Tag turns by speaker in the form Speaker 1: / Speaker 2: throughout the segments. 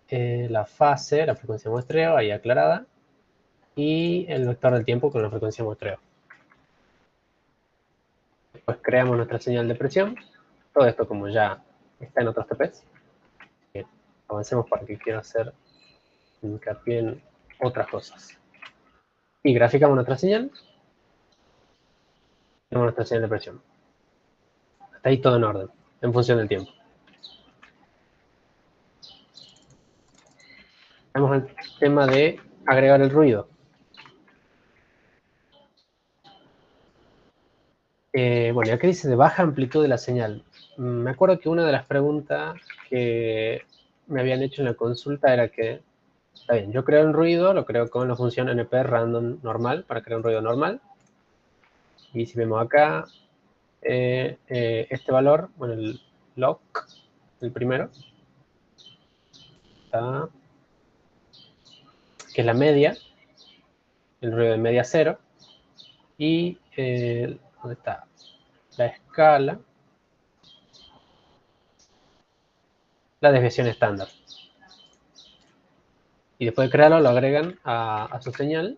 Speaker 1: la fase, la frecuencia de muestreo, ahí aclarada, y el vector del tiempo con la frecuencia de muestreo. Después creamos nuestra señal de presión. Todo esto como ya está en otros TPs. Avancemos porque quiero hacer hincapié en otras cosas. Y graficamos nuestra señal. Tenemos nuestra señal de presión. Hasta ahí todo en orden, en función del tiempo. Vamos al tema de agregar el ruido. Bueno, acá dice de baja amplitud de la señal. Me acuerdo que una de las preguntas que me habían hecho en la consulta era que, está bien, yo creo un ruido, lo creo con la función np random normal, para crear un ruido normal. Y si vemos acá, este valor, bueno, el log, el primero, está, que es la media, el ruido de media cero, y ¿dónde está? La escala, la desviación estándar. Y después de crearlo, lo agregan a su señal.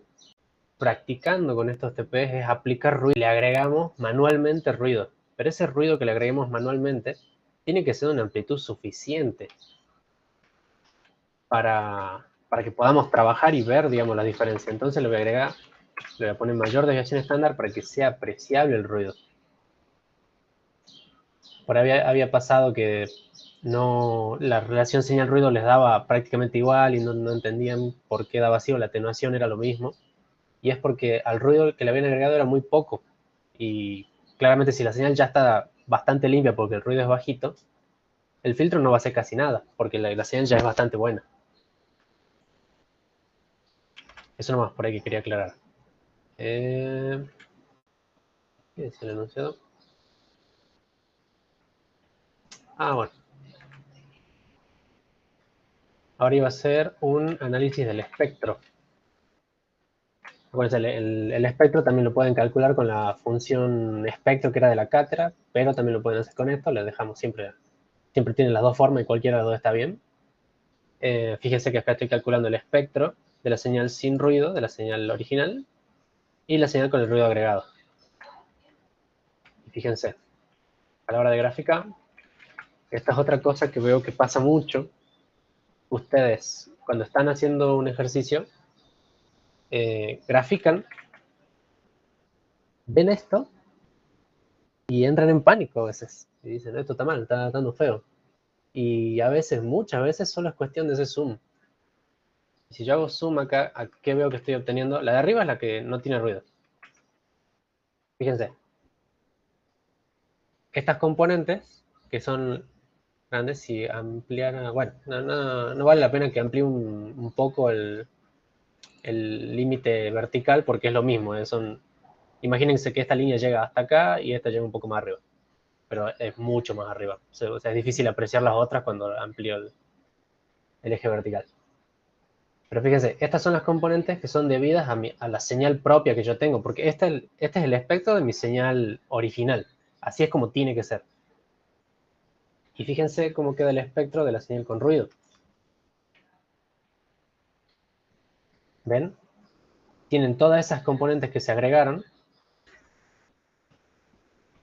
Speaker 1: Practicando con estos TPs es aplicar ruido. Le agregamos manualmente ruido. Pero ese ruido que le agreguemos manualmente tiene que ser de una amplitud suficiente para que podamos trabajar y ver, digamos, la diferencia. Entonces le voy a agregar, le voy a poner mayor desviación estándar para que sea apreciable el ruido. Por ahí había pasado que no, la relación señal-ruido les daba prácticamente igual y no entendían por qué daba así, o la atenuación era lo mismo. Y es porque al ruido que le habían agregado era muy poco. Y claramente si la señal ya está bastante limpia porque el ruido es bajito, el filtro no va a hacer casi nada, porque la señal ya es bastante buena. Eso nomás por ahí que quería aclarar. ¿Qué dice el enunciado? Ah, bueno. Ahora iba a ser un análisis del espectro. Acuérdense, el espectro también lo pueden calcular con la función espectro que era de la cátedra, pero también lo pueden hacer con esto. Les dejamos siempre tienen las dos formas y cualquiera de las dos está bien. Fíjense que acá estoy calculando el espectro de la señal sin ruido, de la señal original, y la señal con el ruido agregado. Y fíjense, a la hora de gráfica, esta es otra cosa que veo que pasa mucho. Ustedes, cuando están haciendo un ejercicio, grafican, ven esto y entran en pánico a veces. Y dicen, esto está mal, está dando feo. Y a veces, muchas veces, solo es cuestión de ese zoom. Y si yo hago zoom acá, ¿a qué veo que estoy obteniendo? La de arriba es la que no tiene ruido. Fíjense. Estas componentes, que son grandes, si ampliara... Bueno, no vale la pena que amplíe un poco el límite vertical porque es lo mismo. Imagínense que esta línea llega hasta acá y esta llega un poco más arriba. Pero es mucho más arriba. O sea, es difícil apreciar las otras cuando amplío el eje vertical. Pero fíjense, estas son las componentes que son debidas a la señal propia que yo tengo, porque este es el espectro de mi señal original. Así es como tiene que ser. Y fíjense cómo queda el espectro de la señal con ruido. ¿Ven? Tienen todas esas componentes que se agregaron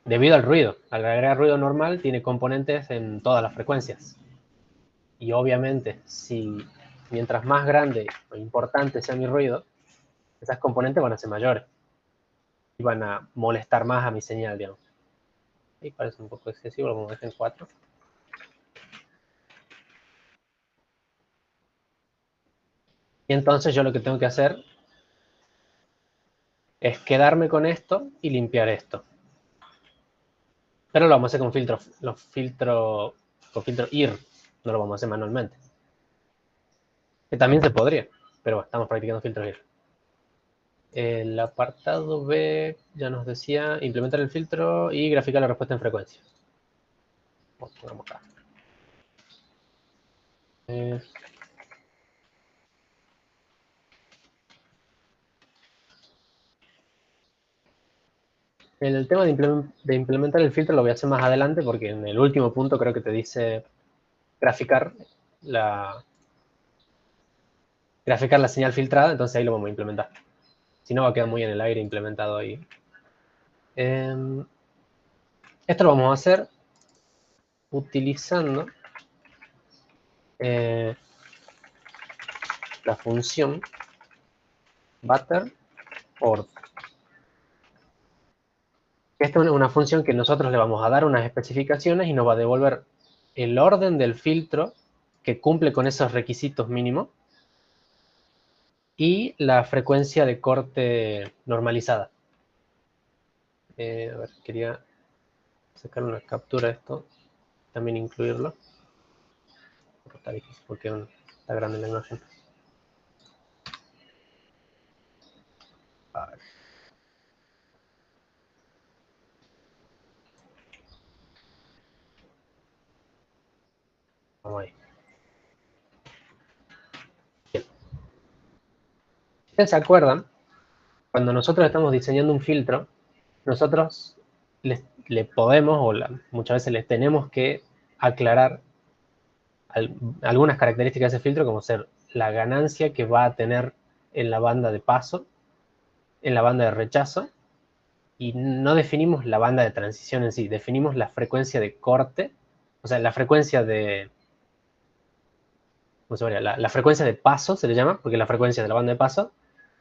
Speaker 1: debido al ruido. Al agregar ruido normal, tiene componentes en todas las frecuencias. Y obviamente, mientras más grande o importante sea mi ruido, esas componentes van a ser mayores. Y van a molestar más a mi señal, digamos. Y parece un poco excesivo, lo vamos a dejar en 4. Y entonces yo lo que tengo que hacer es quedarme con esto y limpiar esto. Pero lo vamos a hacer con filtro IR, no lo vamos a hacer manualmente. Que también se podría, pero estamos practicando filtros IR. El apartado B ya nos decía implementar el filtro y graficar la respuesta en frecuencia. Vamos acá. El tema de implementar el filtro lo voy a hacer más adelante porque en el último punto creo que te dice graficar graficar la señal filtrada, entonces ahí lo vamos a implementar. Si no, va a quedar muy en el aire implementado ahí. Esto lo vamos a hacer utilizando la función ButterOrder. Esta es una función que nosotros le vamos a dar unas especificaciones y nos va a devolver el orden del filtro que cumple con esos requisitos mínimos y la frecuencia de corte normalizada. A ver, quería sacar una captura de esto, también incluirlo. Está difícil porque está grande la imagen. A ver. Vamos ahí. Bien. Si ustedes se acuerdan, cuando nosotros estamos diseñando un filtro, nosotros le podemos, o muchas veces les tenemos que aclarar algunas características de ese filtro, como ser la ganancia que va a tener en la banda de paso, en la banda de rechazo, y no definimos la banda de transición en sí, definimos la frecuencia de corte, o sea, la frecuencia de... ¿Cómo se llama? La frecuencia de paso se le llama, porque es la frecuencia de la banda de paso,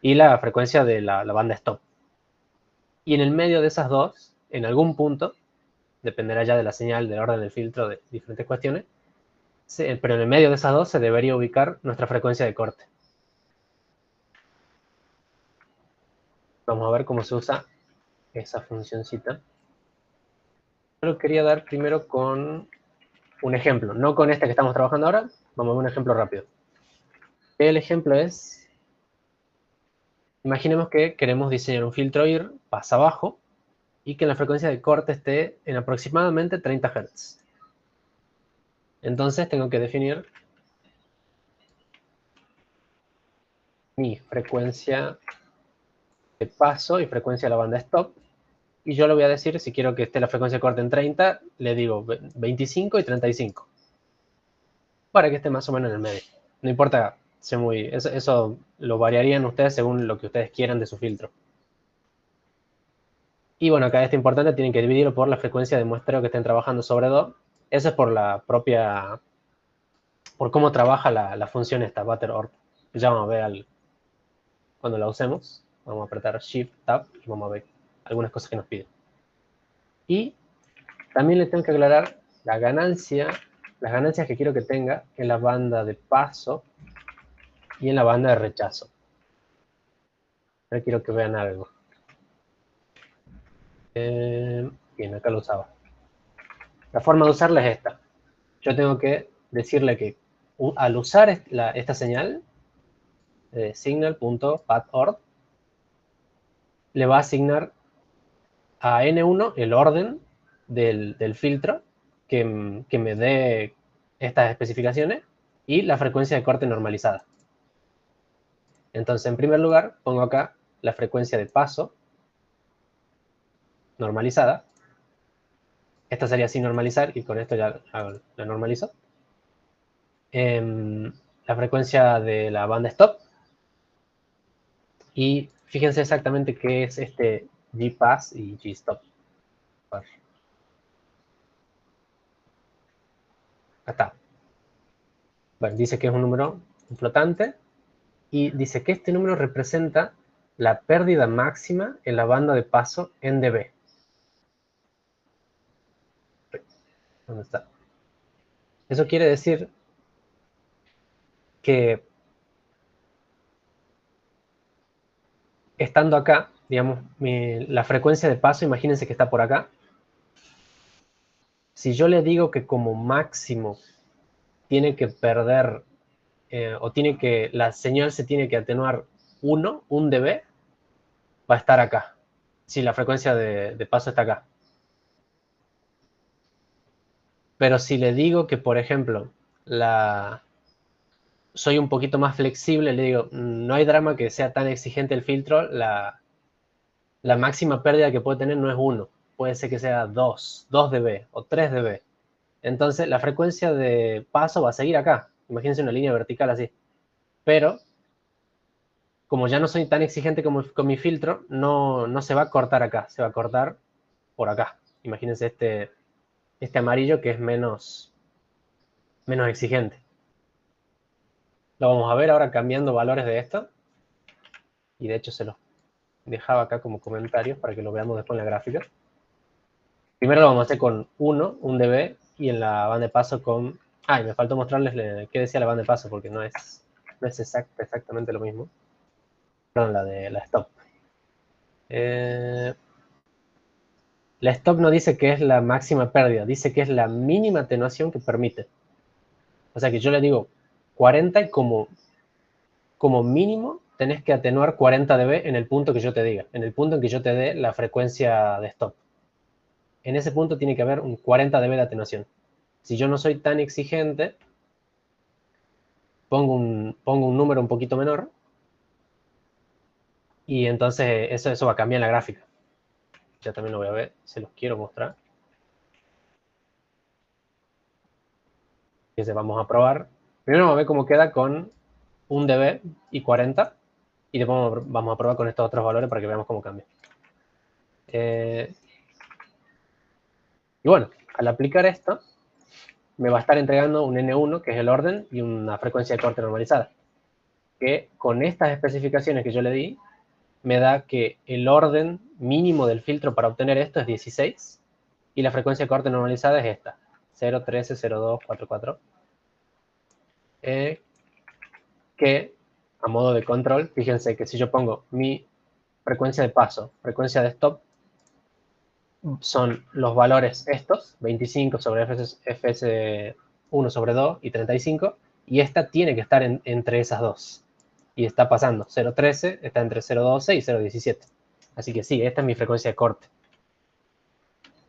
Speaker 1: y la frecuencia de la banda stop. Y en el medio de esas dos, en algún punto, dependerá ya de la señal, del orden del filtro, de diferentes cuestiones, pero en el medio de esas dos se debería ubicar nuestra frecuencia de corte. Vamos a ver cómo se usa esa funcioncita. Yo lo quería dar primero con un ejemplo, no con este que estamos trabajando ahora. Vamos a ver un ejemplo rápido. El ejemplo es, imaginemos que queremos diseñar un filtro IR, pasa abajo, y que la frecuencia de corte esté en aproximadamente 30 Hz. Entonces tengo que definir mi frecuencia de paso y frecuencia de la banda stop. Y yo le voy a decir, si quiero que esté la frecuencia de corte en 30, le digo 25 y 35. Para que esté más o menos en el medio. No importa, eso lo variarían ustedes según lo que ustedes quieran de su filtro. Y bueno, acá este importante tienen que dividirlo por la frecuencia de muestreo que estén trabajando sobre Do. Eso es por la propia, por cómo trabaja la función esta, ButterOrder. Ya vamos a ver cuando la usemos. Vamos a apretar Shift, Tab y vamos a ver algunas cosas que nos piden. Y también le tengo que aclarar las ganancias que quiero que tenga en la banda de paso y en la banda de rechazo. Ahora quiero que vean algo. Bien, acá lo usaba. La forma de usarla es esta. Yo tengo que decirle que al usar esta señal, signal.ButterOrder, le va a asignar a N1 el orden del filtro que me dé estas especificaciones y la frecuencia de corte normalizada. Entonces, en primer lugar, pongo acá la frecuencia de paso normalizada. Esta sería sin normalizar y con esto ya la normalizo. La frecuencia de la banda stop. Y fíjense exactamente qué es este Gpass y Gstop. Acá está. Bueno, dice que es un número flotante y dice que este número representa la pérdida máxima en la banda de paso en dB. ¿Dónde está? Eso quiere decir que estando acá, digamos, la frecuencia de paso, imagínense que está por acá. Si yo le digo que como máximo tiene que perder, la señal se tiene que atenuar 1 dB, va a estar acá, si la frecuencia de paso está acá. Pero si le digo que, por ejemplo, soy un poquito más flexible, le digo, no hay drama que sea tan exigente el filtro, la máxima pérdida que puede tener no es 1, puede ser que sea 2 dB o 3 dB. Entonces la frecuencia de paso va a seguir acá. Imagínense una línea vertical así. Pero como ya no soy tan exigente como con mi filtro, no se va a cortar acá, se va a cortar por acá. Imagínense este amarillo que es menos exigente. Lo vamos a ver ahora cambiando valores de esto. Y de hecho se los dejaba acá como comentarios para que lo veamos después en la gráfica. Primero lo vamos a hacer con 1, un dB, y en la banda de paso con... Ah, y me faltó mostrarles qué decía la banda de paso, porque no es exactamente lo mismo. Perdón, la de la stop. La stop no dice que es la máxima pérdida, dice que es la mínima atenuación que permite. O sea que yo le digo 40 y como mínimo tenés que atenuar 40 dB en el punto que yo te diga, en el punto en que yo te dé la frecuencia de stop. En ese punto tiene que haber un 40 dB de atenuación. Si yo no soy tan exigente, pongo un número un poquito menor y entonces eso va a cambiar en la gráfica. Ya también lo voy a ver, se los quiero mostrar. Entonces vamos a probar. Primero vamos a ver cómo queda con 1 dB y 40. Y después vamos a probar con estos otros valores para que veamos cómo cambia. Y bueno, al aplicar esto, me va a estar entregando un N1, que es el orden, y una frecuencia de corte normalizada. Que con estas especificaciones que yo le di, me da que el orden mínimo del filtro para obtener esto es 16, y la frecuencia de corte normalizada es esta, 0, 13, 0, 2, 4, 4. Que, a modo de control, fíjense que si yo pongo mi frecuencia de paso, frecuencia de stop, son los valores estos, 25 sobre fs1 sobre 2 y 35, y esta tiene que estar entre esas dos. Y está pasando 0.13, está entre 0.12 y 0.17. Así que sí, esta es mi frecuencia de corte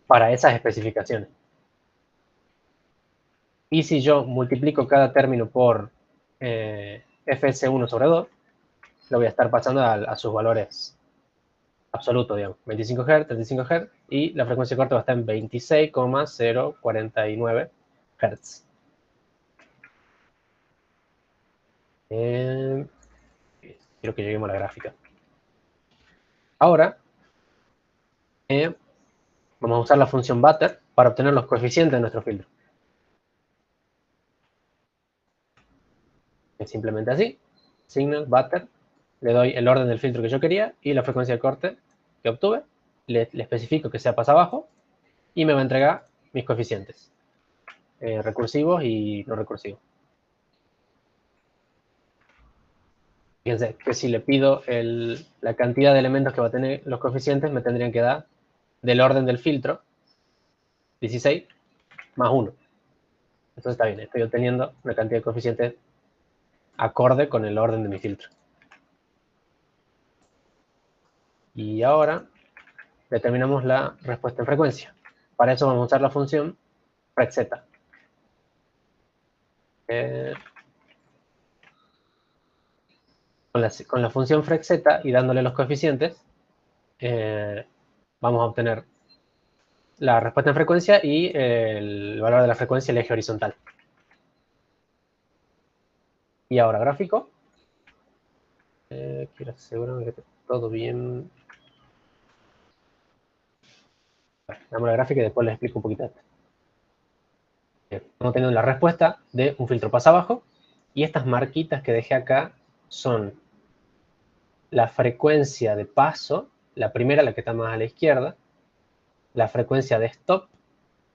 Speaker 1: para esas especificaciones. Y si yo multiplico cada término por fs1 sobre 2, lo voy a estar pasando a sus valores absoluto, digamos, 25 Hz, 35 Hz, y la frecuencia de corte va a estar en 26,049 Hz. Quiero que lleguemos a la gráfica. Ahora, vamos a usar la función butter para obtener los coeficientes de nuestro filtro. Es simplemente así, signal, butter, le doy el orden del filtro que yo quería y la frecuencia de corte que obtuve, le especifico que sea pasa abajo y me va a entregar mis coeficientes, recursivos y no recursivos. Fíjense que si le pido la cantidad de elementos que va a tener los coeficientes, me tendrían que dar del orden del filtro, 16, más 1. Entonces está bien, estoy obteniendo una cantidad de coeficientes acorde con el orden de mi filtro. Y ahora determinamos la respuesta en frecuencia. Para eso vamos a usar la función frexz. Con la función frexz y dándole los coeficientes, vamos a obtener la respuesta en frecuencia y el valor de la frecuencia en el eje horizontal. Y ahora gráfico. Quiero asegurarme que esté todo bien. Damos la gráfica y después les explico un poquito esto. Estamos teniendo la respuesta de un filtro pasa abajo. Y estas marquitas que dejé acá son la frecuencia de paso, la primera, la que está más a la izquierda, la frecuencia de stop,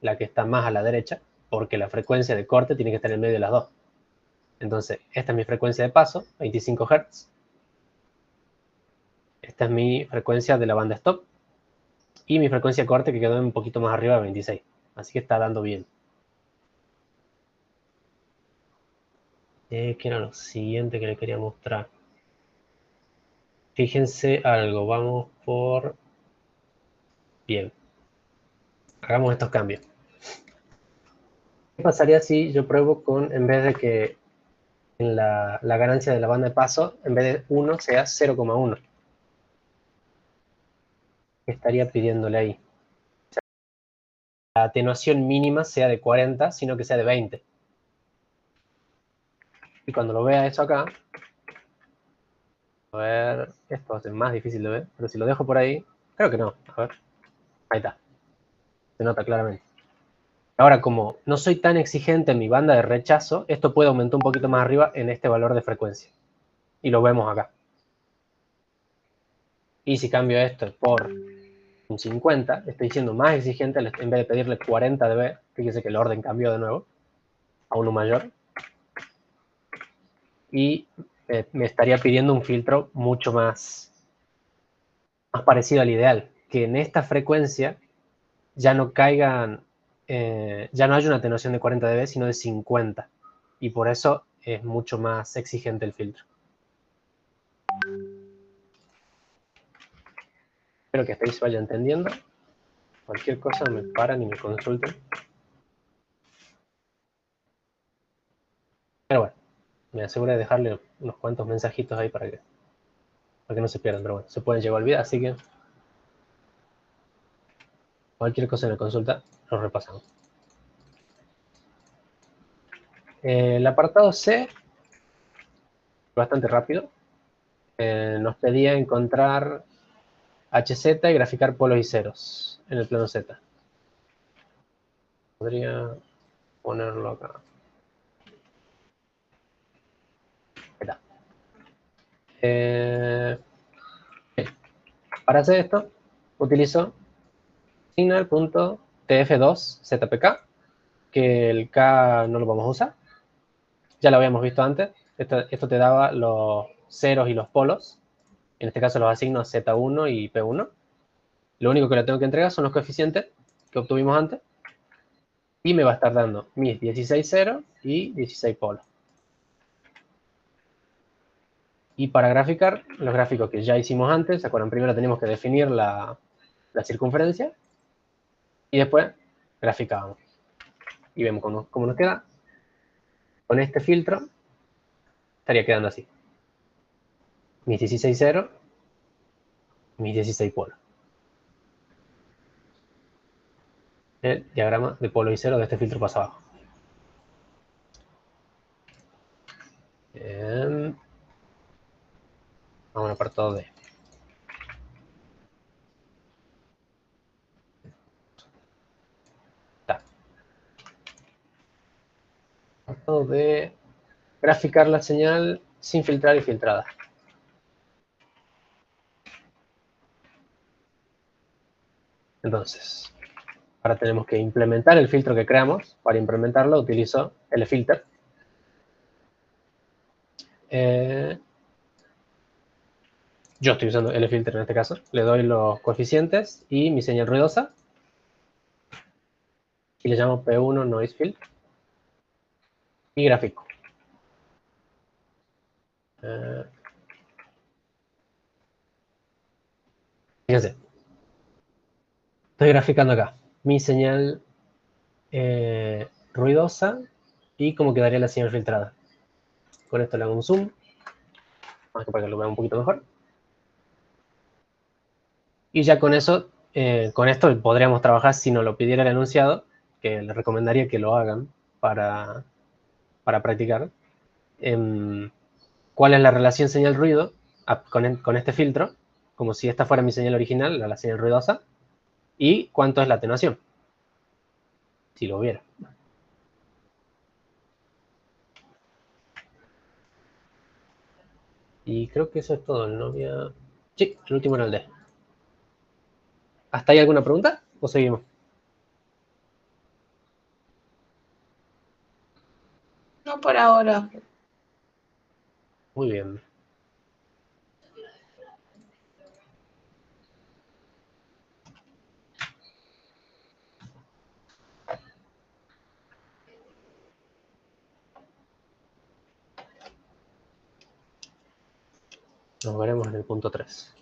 Speaker 1: la que está más a la derecha, porque la frecuencia de corte tiene que estar en el medio de las dos. Entonces, esta es mi frecuencia de paso, 25 Hz. Esta es mi frecuencia de la banda stop. Y mi frecuencia de corte que quedó un poquito más arriba de 26. Así que está dando bien. ¿Qué era lo siguiente que les quería mostrar? Fíjense algo, vamos por... Bien. Hagamos estos cambios. ¿Qué pasaría si yo pruebo con, en vez de que en la ganancia de la banda de paso, en vez de 1 sea 0,1? ¿Qué estaría pidiéndole ahí? O sea, la atenuación mínima sea de 40, sino que sea de 20. Y cuando lo vea eso acá, A ver, esto va a ser más difícil de ver, pero si lo dejo por ahí, creo que no. A ver, ahí está. Se nota claramente. Ahora, como no soy tan exigente en mi banda de rechazo, esto puede aumentar un poquito más arriba en este valor de frecuencia. Y lo vemos acá. Y si cambio esto por un 50, estoy siendo más exigente en vez de pedirle 40 dB, fíjese que el orden cambió de nuevo a uno mayor. Y me estaría pidiendo un filtro mucho más parecido al ideal, que en esta frecuencia ya no caigan, ya no hay una atenuación de 40 dB, sino de 50. Y por eso es mucho más exigente el filtro. Espero que hasta ahí se vaya entendiendo. Cualquier cosa me paran y me consulten. Pero bueno, me aseguro de dejarle unos cuantos mensajitos ahí para que no se pierdan. Pero bueno, se pueden llegar a olvidar, así que cualquier cosa en la consulta lo repasamos. El apartado C, bastante rápido, nos pedía encontrar HZ y graficar polos y ceros en el plano Z. Podría ponerlo acá. Ahí está. Para hacer esto, utilizo signal.tf2zpk, que el K no lo vamos a usar. Ya lo habíamos visto antes. Esto te daba los ceros y los polos. En este caso los asigno Z1 y P1. Lo único que le tengo que entregar son los coeficientes que obtuvimos antes. Y me va a estar dando mis 16 ceros y 16 polos. Y para graficar, los gráficos que ya hicimos antes, ¿se acuerdan? Primero tenemos que definir la circunferencia y después graficábamos. Y vemos cómo nos queda. Con este filtro estaría quedando así. Mis 16 ceros, mis 16 polos. El diagrama de polo y cero de este filtro pasa abajo. Bien. Vamos al apartado D. Está. Apartado D. Graficar la señal sin filtrar y filtrada. Entonces, ahora tenemos que implementar el filtro que creamos. Para implementarlo utilizo el filter. Yo estoy usando el filter en este caso. Le doy los coeficientes y mi señal ruidosa. Y le llamo P1 Noise Fill. Y gráfico. Fíjense. Estoy graficando acá mi señal ruidosa y cómo quedaría la señal filtrada. Con esto le hago un zoom, para que lo vean un poquito mejor. Y ya con eso, con esto podríamos trabajar si nos lo pidiera el enunciado, que les recomendaría que lo hagan para practicar. ¿Cuál es la relación señal-ruido con este filtro? Como si esta fuera mi señal original, la señal ruidosa. ¿Y cuánto es la atenuación? Si lo hubiera. Y creo que eso es todo, ¿no? Sí, el último era el D. ¿Hasta ahí alguna pregunta? ¿O seguimos?
Speaker 2: No por ahora.
Speaker 1: Muy bien. Nos veremos en el punto 3.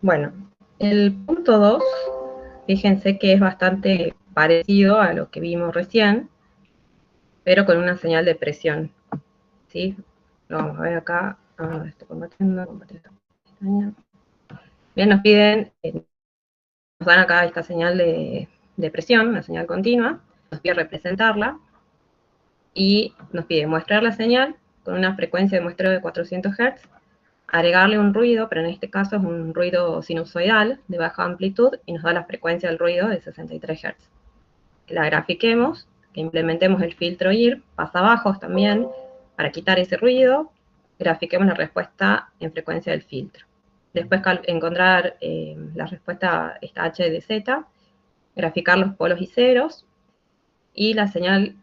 Speaker 3: Bueno, el punto 2, fíjense que es bastante parecido a lo que vimos recién, pero con una señal de presión, ¿sí? Lo vamos a ver acá. Estoy compartiendo esta pestaña. Bien, nos piden, nos dan acá esta señal de presión, una señal continua, nos pide representarla y nos pide muestrear la señal con una frecuencia de muestreo de 400 Hz, agregarle un ruido, pero en este caso es un ruido sinusoidal de baja amplitud y nos da la frecuencia del ruido de 63 Hz. Que la grafiquemos, que implementemos el filtro IR, pasabajos también, para quitar ese ruido, grafiquemos la respuesta en frecuencia del filtro. Después encontrar la respuesta, esta H de Z, graficar los polos y ceros, y la señal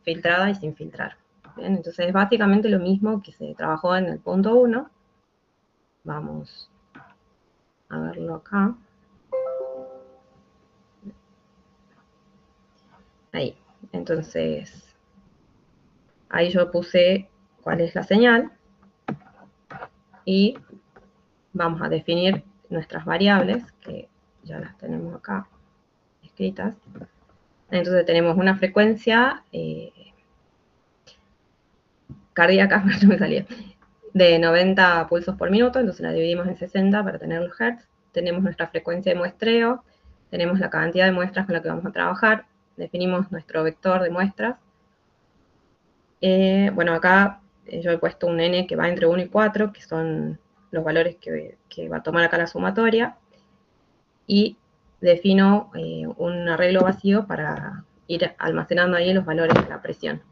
Speaker 3: filtrada y sin filtrar. Bien, entonces es básicamente lo mismo que se trabajó en el punto 1. Vamos a verlo acá. Ahí. Entonces, ahí yo puse cuál es la señal y vamos a definir nuestras variables, que ya las tenemos acá escritas. Entonces tenemos una frecuencia cardíaca, no me salía, de 90 pulsos por minuto, entonces la dividimos en 60 para tener los hertz. Tenemos nuestra frecuencia de muestreo, tenemos la cantidad de muestras con la que vamos a trabajar, definimos nuestro vector de muestras. Bueno, acá yo he puesto un n que va entre 1 y 4, que son los valores que va a tomar acá la sumatoria, y defino un arreglo vacío para ir almacenando ahí los valores de la presión.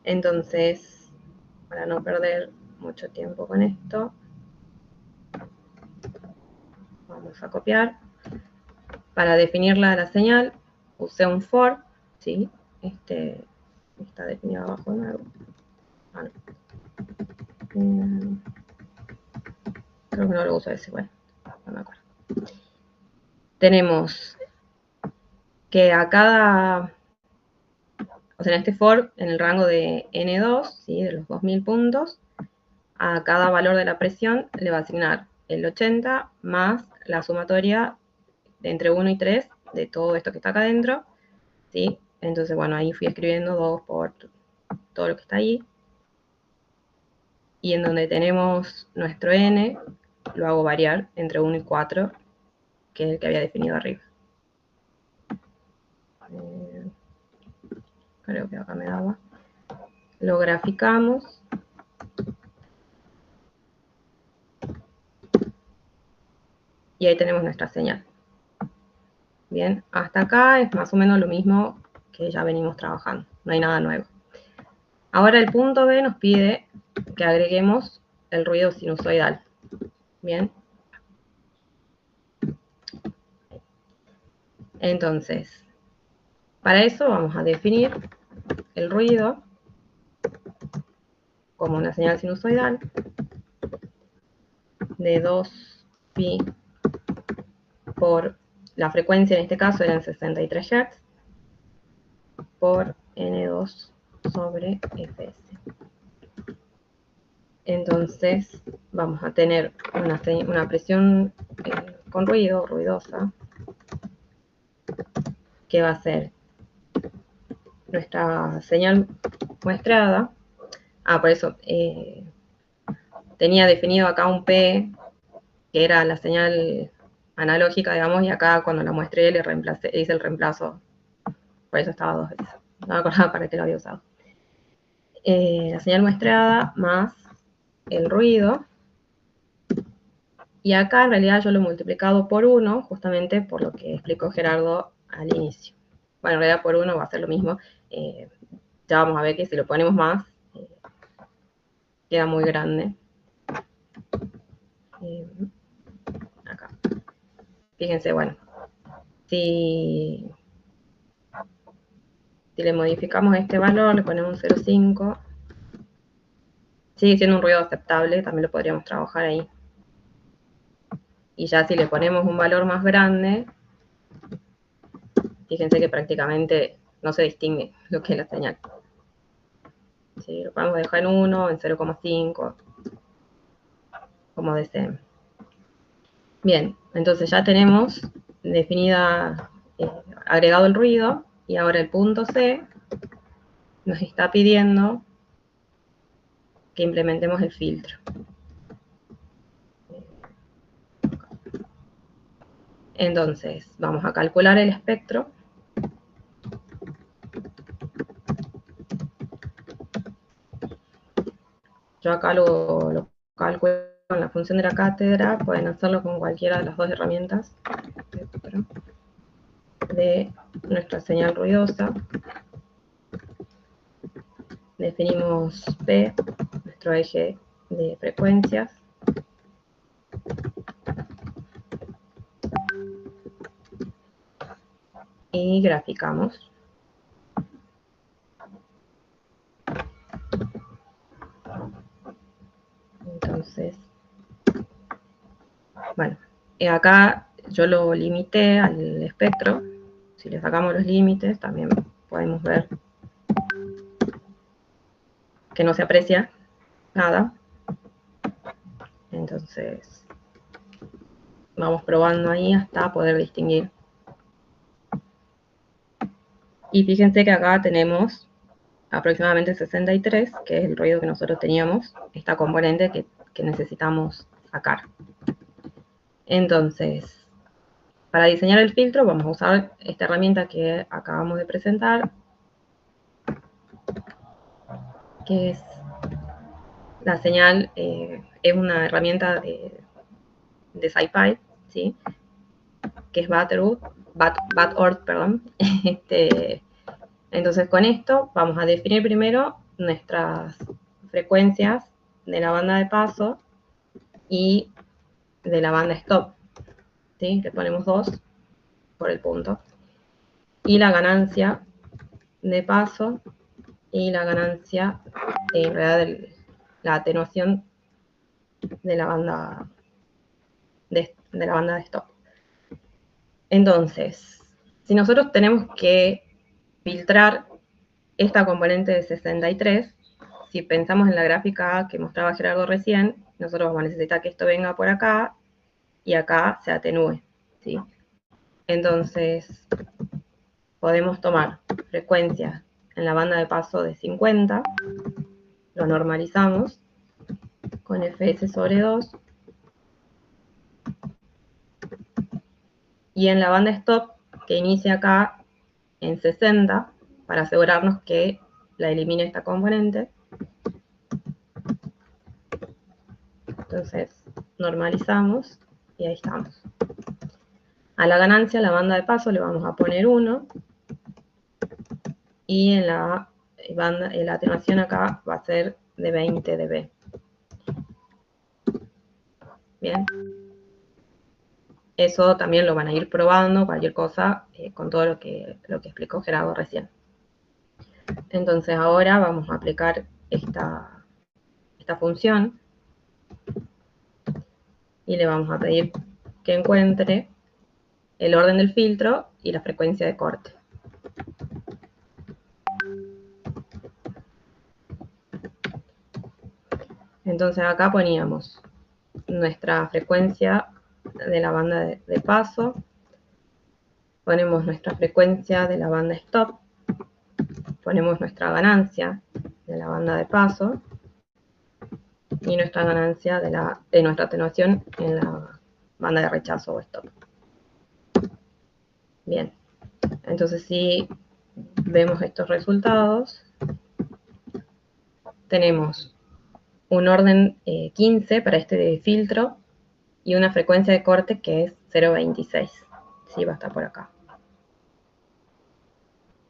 Speaker 3: Entonces, para no perder mucho tiempo con esto, vamos a copiar. Para definirla la señal, usé un for, ¿sí? Está definido abajo, ¿no? Ah, no. Creo que no lo uso ese, bueno, no me acuerdo. Tenemos que a cada, o sea, en este for, en el rango de N2, ¿sí? De los 2000 puntos, a cada valor de la presión le va a asignar el 80 más la sumatoria de entre 1 y 3 de todo esto que está acá adentro, ¿sí? Entonces, bueno, ahí fui escribiendo 2 por todo lo que está ahí. Y en donde tenemos nuestro n, lo hago variar entre 1 y 4, que es el que había definido arriba. Creo que acá me daba. Lo graficamos. Y ahí tenemos nuestra señal. Bien, hasta acá es más o menos lo mismo que ya venimos trabajando. No hay nada nuevo. Ahora el punto B nos pide que agreguemos el ruido sinusoidal. Bien. Entonces, para eso vamos a definir el ruido como una señal sinusoidal de 2 pi por la frecuencia, en este caso eran 63 Hz, por N2 sobre Fs. Entonces vamos a tener una presión con ruido, ruidosa, que va a ser nuestra señal muestrada. Por eso tenía definido acá un P, que era la señal analógica, digamos, y acá cuando la muestré le hice el reemplazo, por eso estaba 2 veces. No me acordaba para qué lo había usado. La señal muestrada más el ruido, y acá en realidad yo lo he multiplicado por 1, justamente por lo que explicó Gerardo al inicio. Bueno, en realidad por 1 va a ser lo mismo. Ya vamos a ver que si lo ponemos más, queda muy grande. Acá. Fíjense, bueno, si le modificamos este valor, le ponemos un 0,5, sigue siendo un ruido aceptable, también lo podríamos trabajar ahí. Y ya si le ponemos un valor más grande, fíjense que prácticamente no se distingue lo que es la señal. ¿Sí? Lo podemos dejar en 1, en 0,5, como deseen. Bien, entonces ya tenemos definida, agregado el ruido, y ahora el punto C nos está pidiendo que implementemos el filtro. Entonces, vamos a calcular el espectro Yo acá lo calculo con la función de la cátedra, pueden hacerlo con cualquiera de las dos herramientas de nuestra señal ruidosa. Definimos P, nuestro eje de frecuencias. Y graficamos. Entonces, bueno, acá yo lo limité al espectro. Si le sacamos los límites, también podemos ver que no se aprecia nada. Entonces, vamos probando ahí hasta poder distinguir. Y fíjense que acá tenemos aproximadamente 63, que es el ruido que nosotros teníamos, esta componente que necesitamos sacar. Entonces, para diseñar el filtro vamos a usar esta herramienta que acabamos de presentar, que es la señal, es una herramienta de SciPy, ¿sí? Que es Batorth, perdón. Entonces con esto vamos a definir primero nuestras frecuencias de la banda de paso y de la banda stop, ¿sí? Le ponemos 2 por el punto. Y la ganancia de paso y la ganancia, en realidad, la atenuación de la banda de stop. Entonces, si nosotros tenemos que filtrar esta componente de 63, si pensamos en la gráfica que mostraba Gerardo recién, nosotros vamos a necesitar que esto venga por acá y acá se atenúe, ¿sí? Entonces, podemos tomar frecuencias en la banda de paso de 50, lo normalizamos con fs sobre 2, y en la banda stop, que inicia acá en 60, para asegurarnos que la elimine esta componente. Entonces, normalizamos y ahí estamos. A la ganancia, la banda de paso, le vamos a poner 1, y en la atenuación acá va a ser de 20 dB. Bien. Eso también lo van a ir probando, cualquier cosa, con todo lo que explicó Gerardo recién. Entonces ahora vamos a aplicar esta función y le vamos a pedir que encuentre el orden del filtro y la frecuencia de corte. Entonces acá poníamos nuestra frecuencia de la banda de paso, ponemos nuestra frecuencia de la banda stop, ponemos nuestra ganancia de la banda de paso y nuestra ganancia de nuestra atenuación en la banda de rechazo o stop. Bien, entonces si vemos estos resultados, tenemos un orden 15 para este filtro y una frecuencia de corte que es 0.26. Sí, va a estar por acá.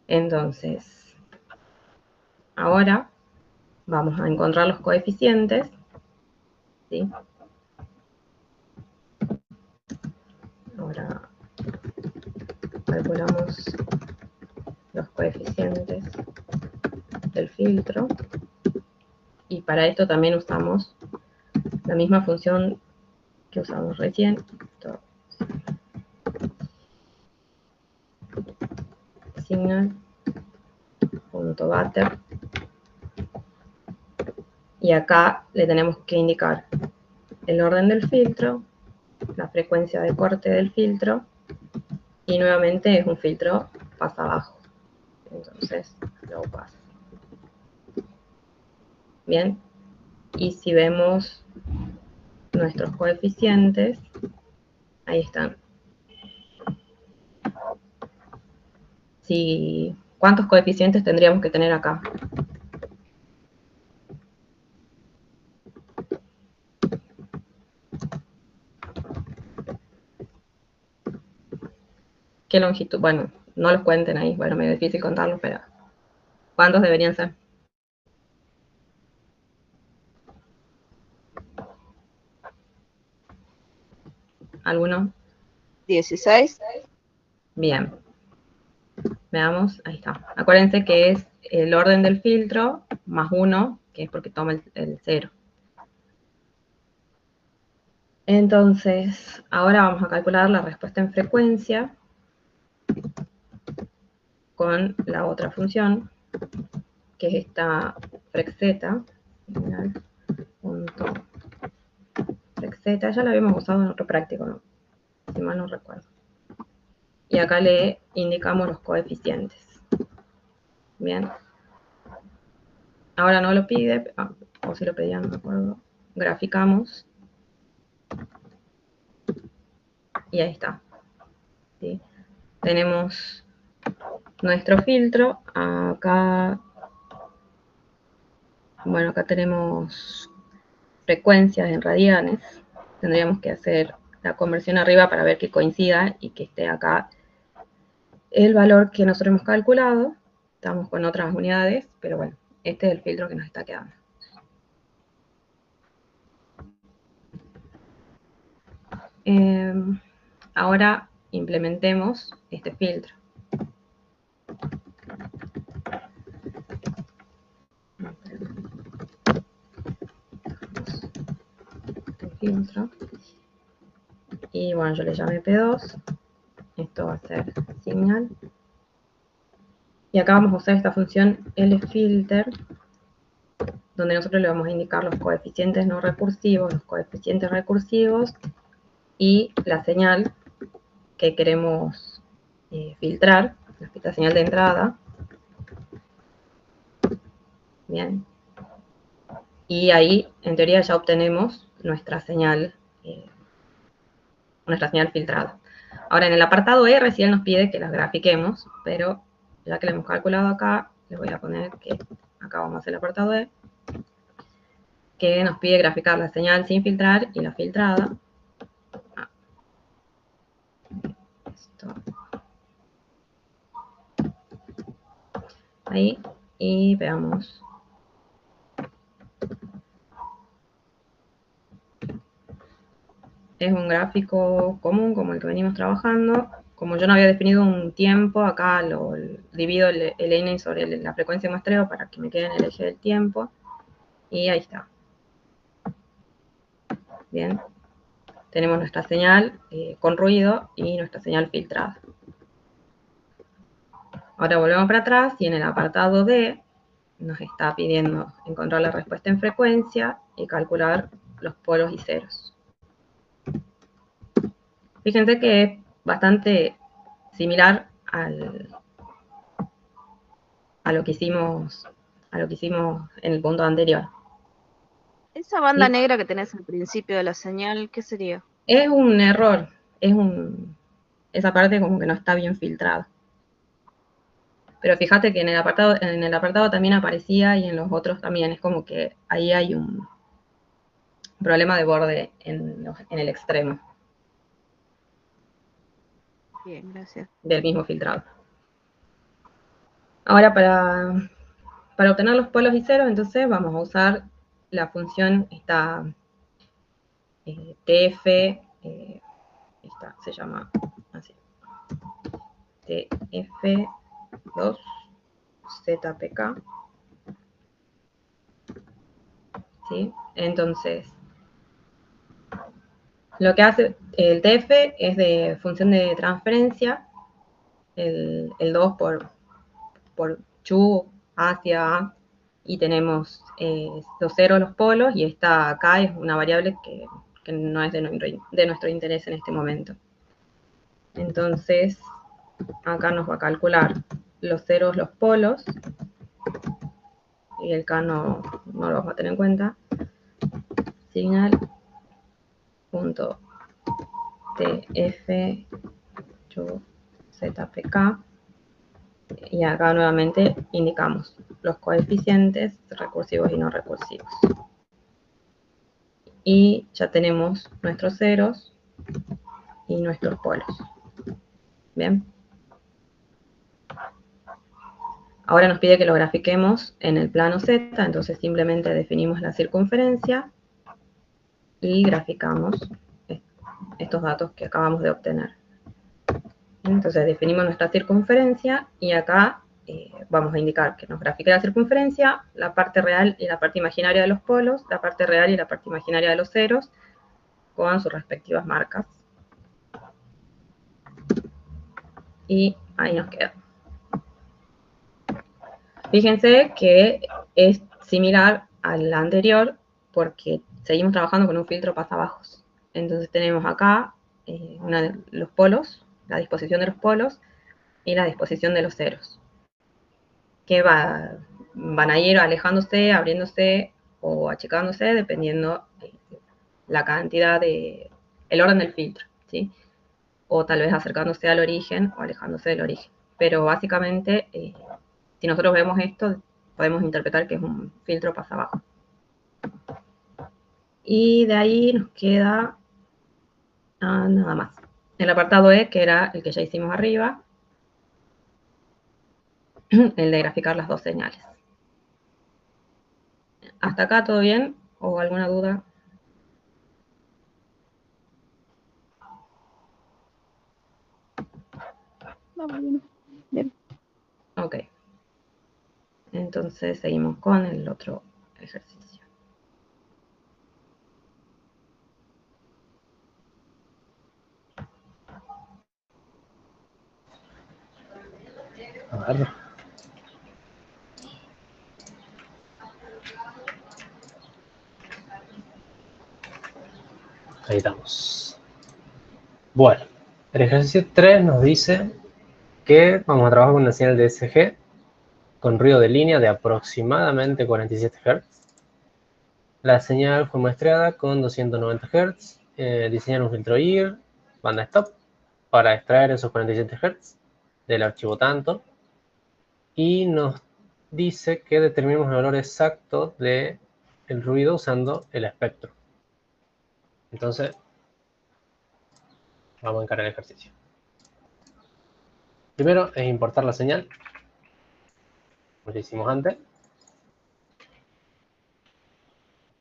Speaker 3: Entonces, ahora vamos a encontrar los coeficientes, ¿sí? Ahora calculamos los coeficientes del filtro. Y para esto también usamos la misma función que usamos recién. Signal.batter. Y acá le tenemos que indicar el orden del filtro, la frecuencia de corte del filtro, y nuevamente es un filtro pasa abajo. Entonces, low pass. Bien, y si vemos nuestros coeficientes, ahí están. ¿Cuántos coeficientes tendríamos que tener acá? ¿Qué longitud? Bueno, no los cuenten ahí, bueno, medio difícil contarlos, pero ¿cuántos deberían ser? ¿Alguno?
Speaker 4: 16.
Speaker 3: Bien. Veamos, ahí está. Acuérdense que es el orden del filtro más 1, que es porque toma el 0. Entonces, ahora vamos a calcular la respuesta en frecuencia con la otra función, que es esta frexeta. Frexeta, ya la habíamos usado en otro práctico, ¿no? Si mal no recuerdo. Y acá le indicamos los coeficientes. Bien. Ahora no lo pide, o si lo pedía, no me acuerdo. Graficamos. Y ahí está. ¿Sí? Tenemos nuestro filtro. Acá, bueno, acá tenemos frecuencias en radianes. Tendríamos que hacer la conversión arriba para ver que coincida y que esté acá el valor que nosotros hemos calculado. Estamos con otras unidades, pero bueno, este es el filtro que nos está quedando. Ahora implementemos este filtro. Este filtro. Y bueno, yo le llamé P2. Esto va a ser señal. Y acá vamos a usar esta función lFilter, donde nosotros le vamos a indicar los coeficientes no recursivos, los coeficientes recursivos y la señal que queremos filtrar, la señal de entrada. Bien. Y ahí, en teoría, ya obtenemos nuestra señal filtrada. Ahora, en el apartado E recién nos pide que las grafiquemos, pero ya que lo hemos calculado acá, les voy a poner que acá vamos a hacer el apartado E, que nos pide graficar la señal sin filtrar y la filtrada. Esto. Ahí, y veamos. Es un gráfico común como el que venimos trabajando. Como yo no había definido un tiempo, acá lo divido el n sobre la frecuencia de muestreo para que me quede en el eje del tiempo. Y ahí está. Bien. Tenemos nuestra señal con ruido y nuestra señal filtrada. Ahora volvemos para atrás y en el apartado D nos está pidiendo encontrar la respuesta en frecuencia y calcular los polos y ceros. Fíjense que es bastante similar a lo que hicimos en el punto anterior.
Speaker 4: Esa banda
Speaker 3: ¿Sí?
Speaker 4: negra que tenés al principio de la señal, ¿qué sería?
Speaker 3: Es un error, esa parte como que no está bien filtrada. Pero fíjate que en el apartado también aparecía y en los otros también. Es como que ahí hay un problema de borde en el extremo.
Speaker 4: Bien, gracias.
Speaker 3: Del mismo filtrado. Ahora para obtener los polos y ceros, entonces vamos a usar la función esta TF, esta se llama así, TF2ZPK. ¿Sí? Entonces, lo que hace el TF es de función de transferencia, el 2 por chu hacia A, y tenemos los ceros, los polos, y esta acá es una variable que no es de nuestro interés en este momento. Entonces, acá nos va a calcular los ceros, los polos, y el K no lo vamos a tener en cuenta. Signal punto TF ZPK, y acá nuevamente indicamos los coeficientes recursivos y no recursivos. Y ya tenemos nuestros ceros y nuestros polos. Bien. Ahora nos pide que lo grafiquemos en el plano Z, entonces simplemente definimos la circunferencia y graficamos estos datos que acabamos de obtener. Entonces definimos nuestra circunferencia y acá vamos a indicar que nos grafique la circunferencia, la parte real y la parte imaginaria de los polos, la parte real y la parte imaginaria de los ceros, con sus respectivas marcas. Y ahí nos queda. Fíjense que es similar al anterior porque seguimos trabajando con un filtro pasabajos. Entonces tenemos acá los polos, la disposición de los polos y la disposición de los ceros, que van a ir alejándose, abriéndose o achicándose dependiendo la cantidad el orden del filtro, ¿sí? O tal vez acercándose al origen o alejándose del origen. Pero básicamente, si nosotros vemos esto, podemos interpretar que es un filtro pasabajo. Y de ahí nos queda nada más. El apartado E, que era el que ya hicimos arriba, el de graficar las dos señales. ¿Hasta acá todo bien? ¿O alguna duda?
Speaker 4: No, bien. Bien.
Speaker 3: Ok. Entonces seguimos con el otro ejercicio.
Speaker 1: A ver. Ahí estamos. Bueno, el ejercicio 3 nos dice que vamos a trabajar con una señal de SG con ruido de línea de aproximadamente 47 Hz. La señal fue muestreada con 290 Hz. Diseñar un filtro IR, banda stop, para extraer esos 47 Hz del archivo tanto. Y nos dice que determinemos el valor exacto del ruido usando el espectro. Entonces, vamos a encarar el ejercicio. Primero es importar la señal, como lo hicimos antes.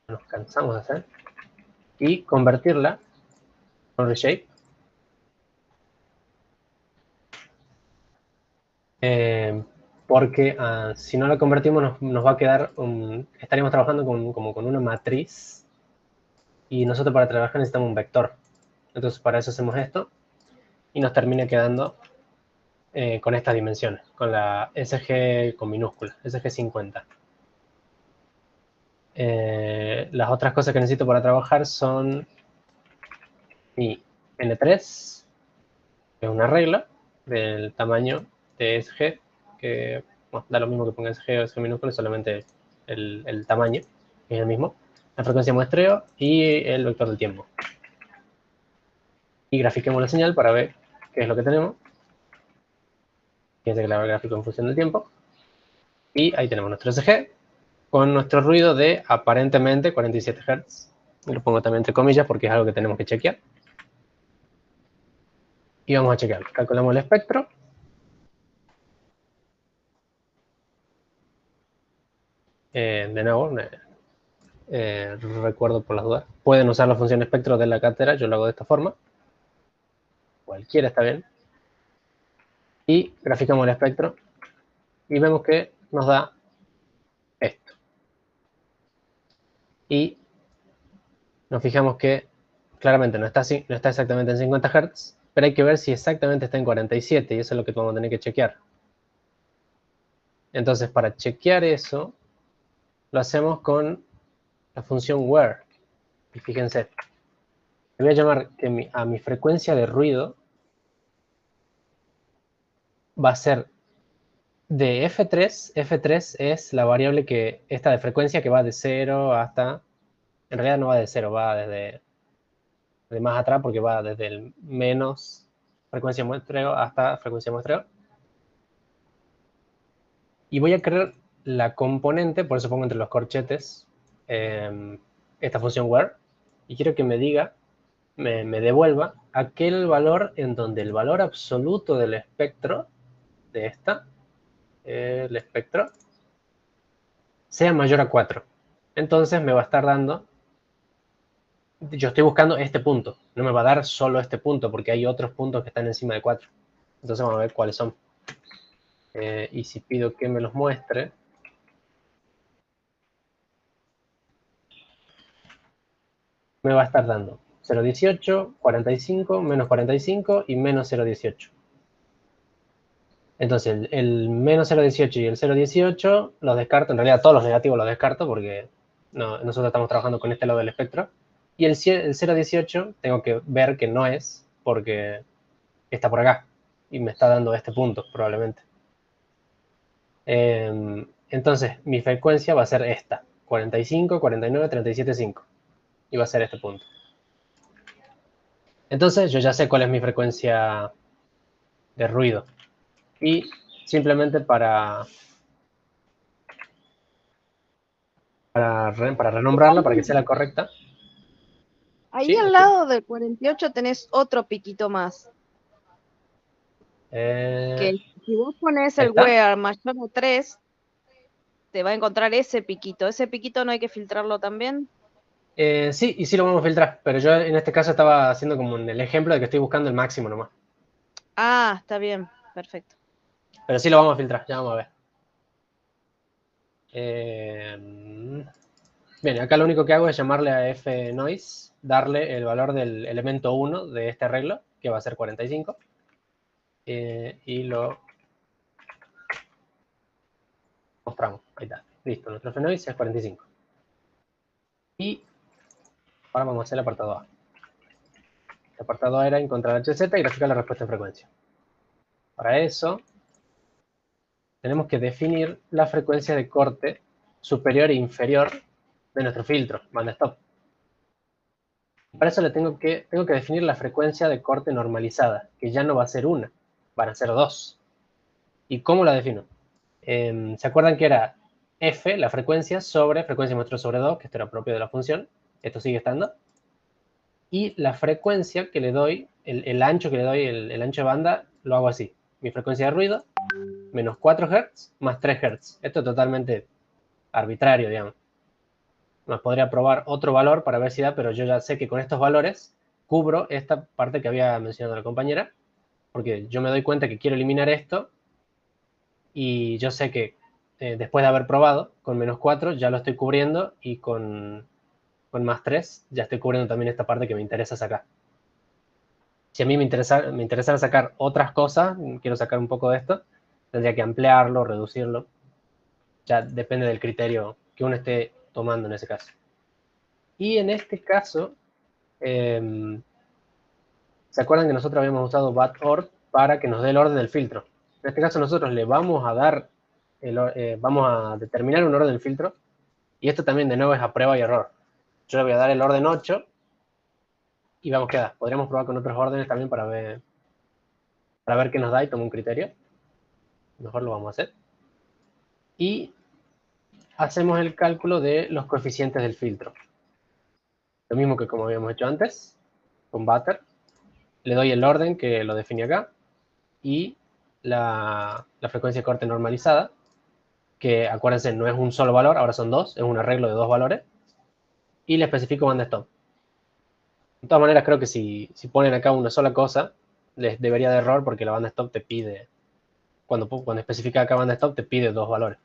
Speaker 1: Nos cansamos de hacer. Y convertirla con reshape. Porque si no la convertimos nos va a quedar, estaríamos trabajando como con una matriz y nosotros para trabajar necesitamos un vector. Entonces para eso hacemos esto y nos termina quedando con estas dimensiones, con la SG con minúscula, SG50. Las otras cosas que necesito para trabajar son mi N3, que es una regla del tamaño de SG, que bueno, da lo mismo que ponga SG o SG minúscula, solamente el tamaño, que es el mismo, la frecuencia de muestreo y el vector del tiempo. Y grafiquemos la señal para ver qué es lo que tenemos. Fíjense que la gráfico en función del tiempo. Y ahí tenemos nuestro SG con nuestro ruido de aparentemente 47 Hz. Y lo pongo también entre comillas porque es algo que tenemos que chequear. Y vamos a chequear. Calculamos el espectro. De nuevo, recuerdo por las dudas. Pueden usar la función espectro de la cátedra. Yo lo hago de esta forma. Cualquiera está bien. Y graficamos el espectro. Y vemos que nos da esto. Y nos fijamos que claramente no está exactamente en 50 Hz, pero hay que ver si exactamente está en 47, y eso es lo que vamos a tener que chequear. Entonces, para chequear eso, lo hacemos con la función where. Y fíjense, le voy a llamar que a mi frecuencia de ruido va a ser de F3. F3 es la variable que esta de frecuencia que va de 0 hasta... En realidad no va de 0, va desde más atrás porque va desde el menos frecuencia muestreo hasta frecuencia muestreo. Y voy a crear la componente, por eso pongo entre los corchetes esta función where, y quiero que me diga, me devuelva aquel valor en donde el valor absoluto del espectro de esta el espectro sea mayor a 4. Entonces me va a estar dando, yo estoy buscando este punto, no me va a dar solo este punto porque hay otros puntos que están encima de 4. Entonces vamos a ver cuáles son. Y si pido que me los muestre, me va a estar dando 0,18, 45, menos 45 y menos 0,18. Entonces el menos 0,18 y el 0,18 los descarto, en realidad todos los negativos los descarto porque no, nosotros estamos trabajando con este lado del espectro. Y el 0,18 tengo que ver que no es porque está por acá y me está dando este punto probablemente. Entonces mi frecuencia va a ser esta, 45, 49, 37,5 y va a ser este punto. Entonces yo ya sé cuál es mi frecuencia de ruido y simplemente para renombrarla, para que sea la correcta.
Speaker 5: Ahí
Speaker 1: ¿Sí?
Speaker 5: al lado del 48 tenés otro piquito más. Que si vos pones el
Speaker 1: ¿está?
Speaker 5: where mayor a 3, te va a encontrar ese piquito. ¿Ese piquito no hay que filtrarlo también?
Speaker 1: Sí, y sí lo vamos a filtrar, pero yo en este caso estaba haciendo como el ejemplo de que estoy buscando el máximo nomás.
Speaker 5: Ah, está bien, perfecto.
Speaker 1: Pero sí lo vamos a filtrar, ya vamos a ver. Bien, acá lo único que hago es llamarle a fNoise, darle el valor del elemento 1 de este arreglo, que va a ser 45. Y lo mostramos, ahí está. Listo, nuestro fNoise es 45. Y ahora vamos a hacer el apartado A. El apartado A era encontrar HZ y graficar la respuesta en frecuencia. Para eso, tenemos que definir la frecuencia de corte superior e inferior de nuestro filtro, banda stop. Para eso tengo que definir la frecuencia de corte normalizada, que ya no va a ser una, van a ser dos. ¿Y cómo la defino? ¿Se acuerdan que era f, la frecuencia, sobre frecuencia muestra sobre 2, que esto era propio de la función? Esto sigue estando. Y la frecuencia que le doy, el ancho que le doy, el ancho de banda, lo hago así. Mi frecuencia de ruido, menos 4 Hz, más 3 Hz. Esto es totalmente arbitrario, digamos. Nos podría probar otro valor para ver si da, pero yo ya sé que con estos valores cubro esta parte que había mencionado la compañera, porque yo me doy cuenta que quiero eliminar esto y yo sé que después de haber probado con menos 4 ya lo estoy cubriendo y con más 3 ya estoy cubriendo también esta parte que me interesa sacar. Si a mí me interesara sacar otras cosas, quiero sacar un poco de esto, tendría que ampliarlo, reducirlo. Ya depende del criterio que uno esté tomando en ese caso. Y en este caso, ¿se acuerdan que nosotros habíamos usado bat.org para que nos dé el orden del filtro? En este caso nosotros le vamos a dar, vamos a determinar un orden del filtro, y esto también de nuevo es a prueba y error. Yo le voy a dar el orden 8 y vamos qué da. Podríamos probar con otros órdenes también para ver qué nos da y tomar un criterio. Mejor lo vamos a hacer. Y hacemos el cálculo de los coeficientes del filtro. Lo mismo que como habíamos hecho antes, con Butter. Le doy el orden que lo definí acá y la frecuencia de corte normalizada, que acuérdense no es un solo valor, ahora son dos, es un arreglo de dos valores, y le especifico banda stop. De todas maneras creo que si ponen acá una sola cosa, les debería de error porque la banda stop te pide, cuando especifica acá banda stop te pide dos valores.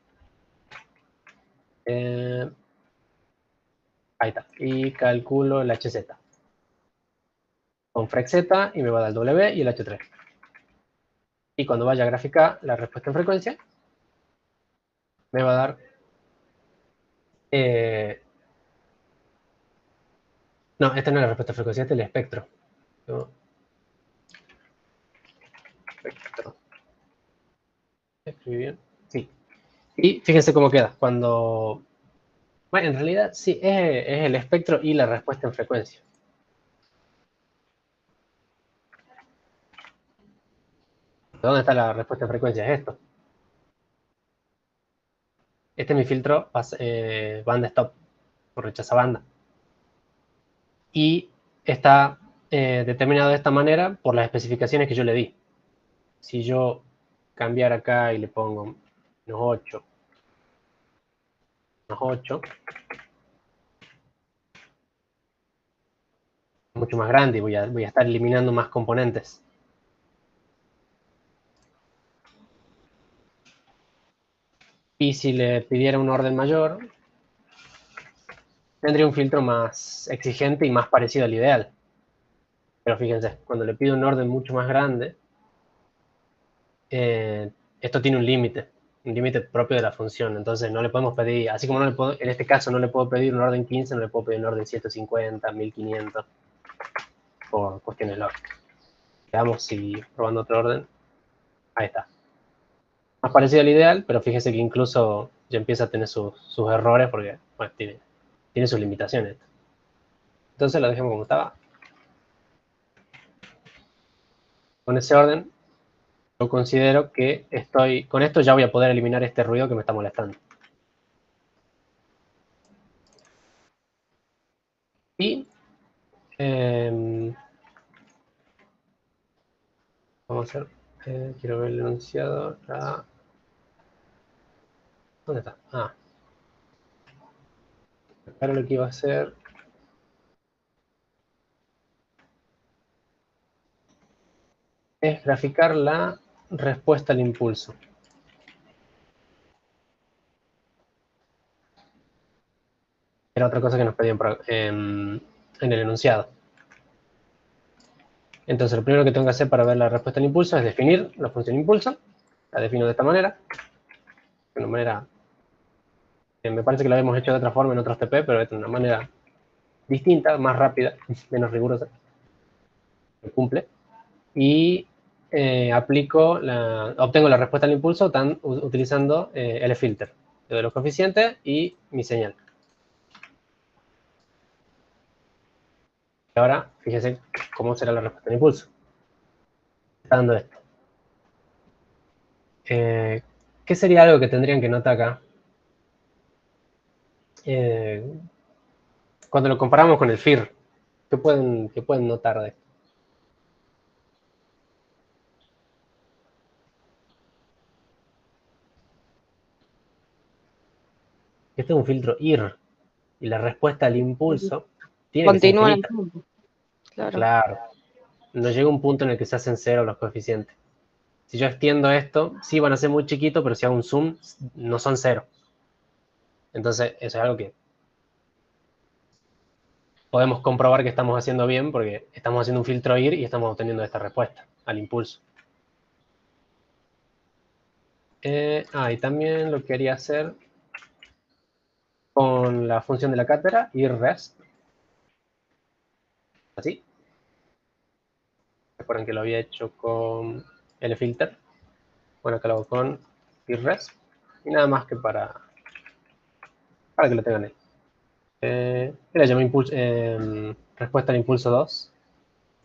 Speaker 1: Ahí está, y calculo el HZ. Con frec Z y me va a dar el W y el H3. Y cuando vaya a graficar la respuesta en frecuencia, me va a dar no, esta no es la respuesta en frecuencia, este es el espectro. ¿No? Espectro. ¿Escribí bien? Sí. Y fíjense cómo queda. Cuando... Bueno, en realidad sí, es el espectro y la respuesta en frecuencia. ¿Dónde está la respuesta en frecuencia? Es esto. Este es mi filtro banda stop, por rechaza banda. Y está determinado de esta manera por las especificaciones que yo le di. Si yo cambiara acá y le pongo Menos 8. Menos 8. Mucho más grande y voy a estar eliminando más componentes. Y si le pidiera un orden mayor, tendría un filtro más exigente y más parecido al ideal. Pero fíjense, cuando le pido un orden mucho más grande, esto tiene un límite propio de la función. Entonces no le podemos pedir, así como no le puedo, en este caso no le puedo pedir un orden 15, no le puedo pedir un orden 150, 1500, por cuestiones lógicas. Veamos si probando otro orden. Ahí está. Más parecido al ideal, pero fíjense que incluso ya empieza a tener sus errores porque bueno, tiene sus limitaciones. Entonces lo dejemos como estaba. Con ese orden, yo considero que con esto ya voy a poder eliminar este ruido que me está molestando. Y vamos a hacer, quiero ver el enunciado. ¿Dónde está? Ahora lo que iba a hacer es graficar la respuesta al impulso. Era otra cosa que nos pedían en el enunciado. Entonces, lo primero que tengo que hacer para ver la respuesta al impulso es definir la función impulso. La defino de esta manera. De una manera, me parece que la habíamos hecho de otra forma en otros TP, pero de una manera distinta, más rápida, menos rigurosa. Me cumple. Y obtengo la respuesta al impulso utilizando el filter de los coeficientes y mi señal. Y ahora, fíjense cómo será la respuesta al impulso. Está dando esto. ¿Qué sería algo que tendrían que notar acá? Cuando lo comparamos con el FIR, ¿qué pueden notar de esto? Este es un filtro IR, y la respuesta al impulso tiene que ser
Speaker 5: Continúa en el
Speaker 1: infinita.
Speaker 5: punto. Claro.
Speaker 1: Claro. No llega un punto en el que se hacen cero los coeficientes. Si yo extiendo esto, sí van a ser muy chiquitos, pero si hago un zoom, no son cero. Entonces, eso es algo que podemos comprobar que estamos haciendo bien, porque estamos haciendo un filtro IR y estamos obteniendo esta respuesta al impulso. Y también lo quería hacer con la función de la cátedra, IRREST. Así. Recuerden que lo había hecho con LFilter. Bueno, acá lo hago con IRREST. Y nada más que para que lo tengan ahí. La llamé respuesta al impulso 2.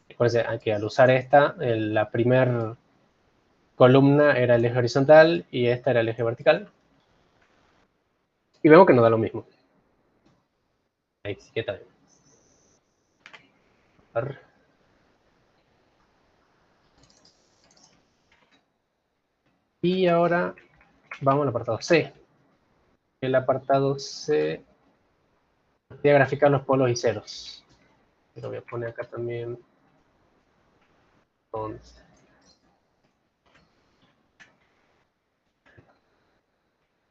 Speaker 1: Recuerden que al usar esta, la primera columna era el eje horizontal y esta era el eje vertical. Y vemos que nos da lo mismo. Ahí sí que está bien. Y ahora vamos al apartado C. El apartado C, voy a graficar los polos y ceros. Lo voy a poner acá también.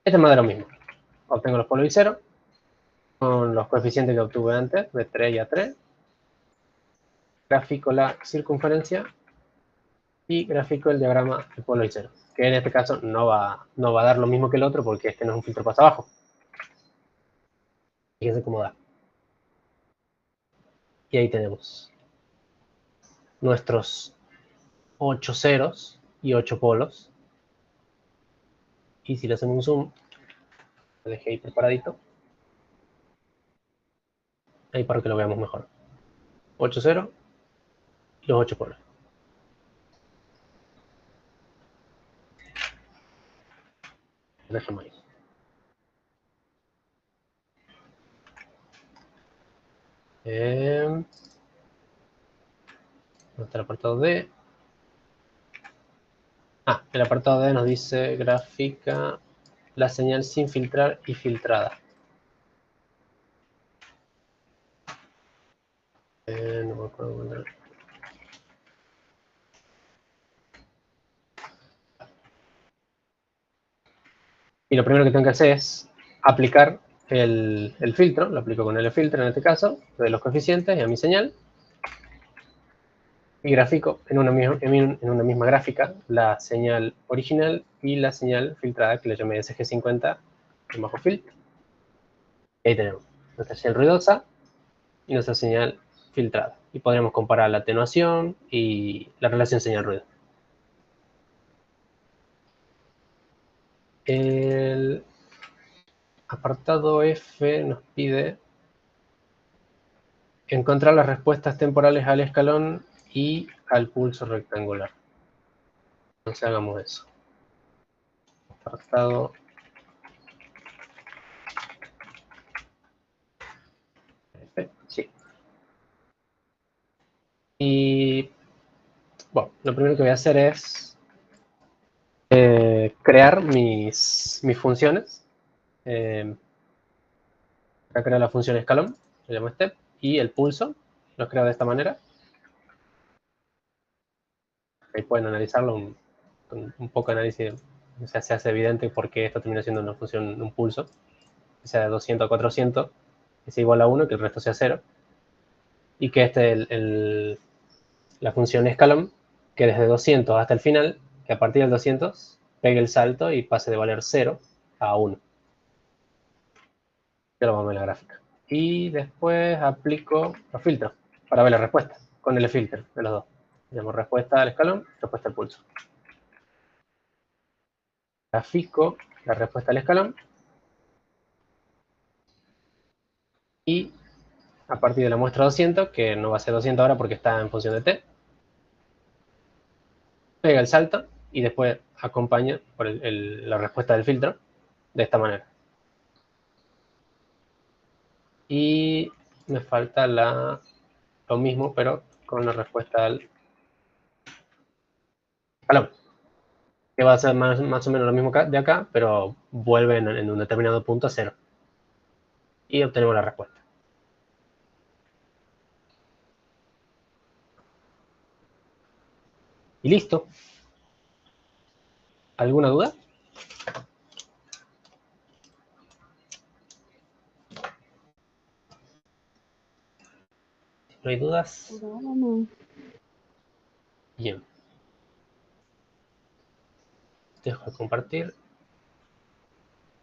Speaker 1: Este es más de lo mismo. Obtengo los polos y ceros con los coeficientes que obtuve antes, de 3 y A3. Grafico la circunferencia y grafico el diagrama de polo y cero, que en este caso no va a dar lo mismo que el otro porque este no es un filtro pasa abajo. Fíjense cómo da. Y ahí tenemos nuestros 8 ceros y 8 polos. Y si le hacemos un zoom, lo dejé ahí preparadito. Ahí para que lo veamos mejor. 8 ceros y los 8 polos. Lo dejamos ahí. Nuestro apartado D. El apartado D nos dice gráfica la señal sin filtrar y filtrada. No me acuerdo cuál. Y lo primero que tengo que hacer es aplicar el filtro. Lo aplico con el filtro en este caso, de los coeficientes y a mi señal. Y grafico en una misma gráfica la señal original y la señal filtrada que le llamé SG50 bajo filtro. Y ahí tenemos nuestra señal ruidosa y nuestra señal filtrada. Y podremos comparar la atenuación y la relación señal-ruido. El apartado F nos pide encontrar las respuestas temporales al escalón y al pulso rectangular. Entonces hagamos eso. Apartado F, sí. Y bueno, lo primero que voy a hacer es crear mis funciones. Voy a crear la función escalón, se llama step, y el pulso, lo creo de esta manera. Ahí pueden analizarlo, un poco de análisis, o sea, se hace evidente por qué esto termina siendo una función, un pulso, que sea de 200 a 400, que sea igual a 1, que el resto sea 0, y que la función escalón, que desde 200 hasta el final, que a partir del 200 pegue el salto y pase de valer 0 a 1. Ya lo vamos a ver en la gráfica. Y después aplico los filtros para ver la respuesta con el filtro de los dos. Tenemos respuesta al escalón, respuesta al pulso. Grafico la respuesta al escalón y a partir de la muestra 200, que no va a ser 200 ahora porque está en función de t, pega el salto y después acompaña por la respuesta del filtro de esta manera. Y me falta lo mismo, pero con la respuesta al escalón, que va a ser más o menos lo mismo de acá, pero vuelve en un determinado punto a 0. Y obtenemos la respuesta. Y listo. ¿Alguna duda? ¿No hay dudas?
Speaker 4: No.
Speaker 1: Bien. Dejo de compartir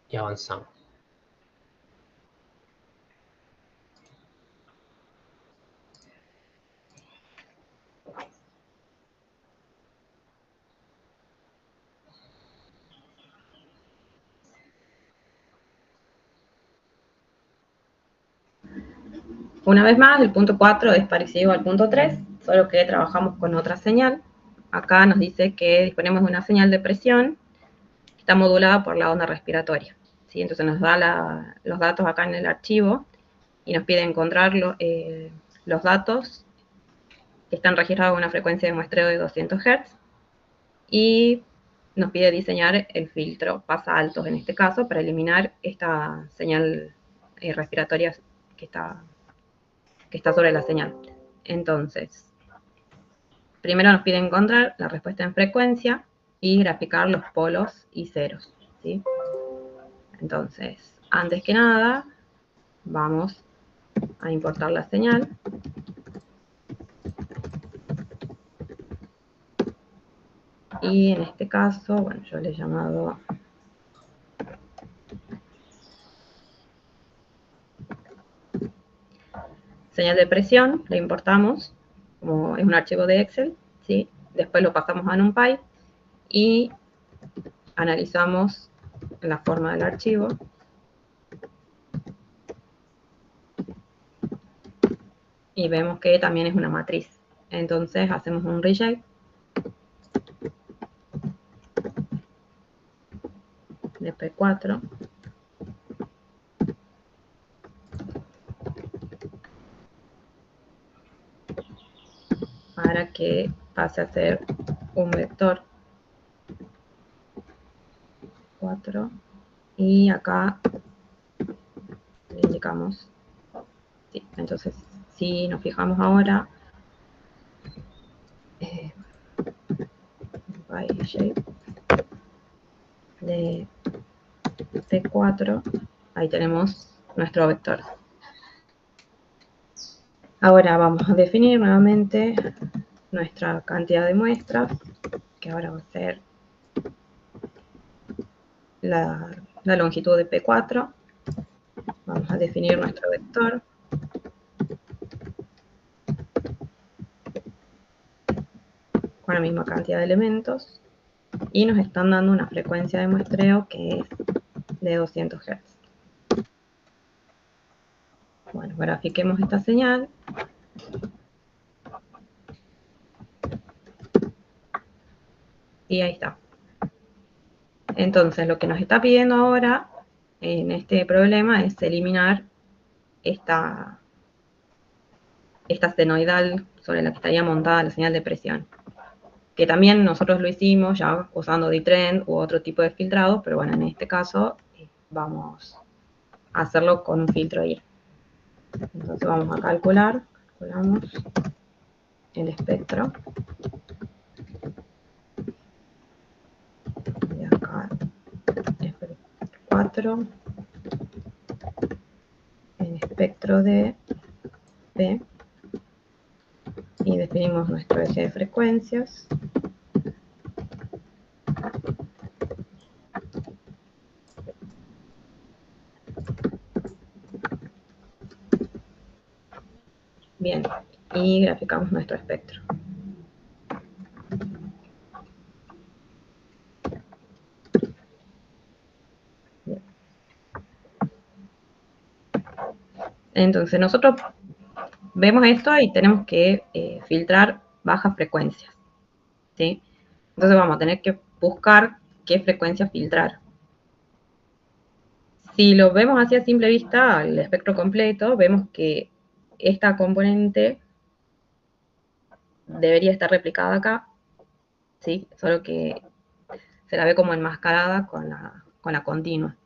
Speaker 1: y avanzamos.
Speaker 3: Una vez más, el punto 4 es parecido al punto 3, solo que trabajamos con otra señal. Acá nos dice que disponemos de una señal de presión que está modulada por la onda respiratoria. ¿Sí? Entonces nos da los datos acá en el archivo y nos pide encontrar los datos que están registrados con una frecuencia de muestreo de 200 Hz y nos pide diseñar el filtro pasa altos en este caso para eliminar esta señal respiratoria que está sobre la señal. Entonces, primero nos pide encontrar la respuesta en frecuencia y graficar los polos y ceros, ¿sí? Entonces, antes que nada, vamos a importar la señal. Y en este caso, bueno, yo le he llamado señal de presión, la importamos, como es un archivo de Excel, ¿sí? Después lo pasamos a NumPy y analizamos la forma del archivo. Y vemos que también es una matriz. Entonces hacemos un reject de P4. Para que pase a ser un vector 4 Y acá le indicamos, sí, entonces si nos fijamos ahora, by shape de P4, ahí tenemos nuestro vector. Ahora vamos a definir nuevamente nuestra cantidad de muestras, que ahora va a ser la longitud de P4. Vamos a definir nuestro vector. Con la misma cantidad de elementos. Y nos están dando una frecuencia de muestreo que es de 200 Hz. Bueno, grafiquemos esta señal. Y ahí está. Entonces, lo que nos está pidiendo ahora en este problema es eliminar esta senoidal sobre la que estaría montada la señal de presión. Que también nosotros lo hicimos ya usando D-Trend u otro tipo de filtrado, pero bueno, en este caso vamos a hacerlo con un filtro IR. Entonces vamos a calculamos el espectro. Y acá F4, el espectro de P, y definimos nuestro eje de frecuencias. Bien, y graficamos nuestro espectro. Bien. Entonces nosotros vemos esto y tenemos que filtrar bajas frecuencias, ¿sí? Entonces vamos a tener que buscar qué frecuencia filtrar. Si lo vemos así a simple vista, el espectro completo, vemos que esta componente debería estar replicada acá, ¿sí? Solo que se la ve como enmascarada con la continua.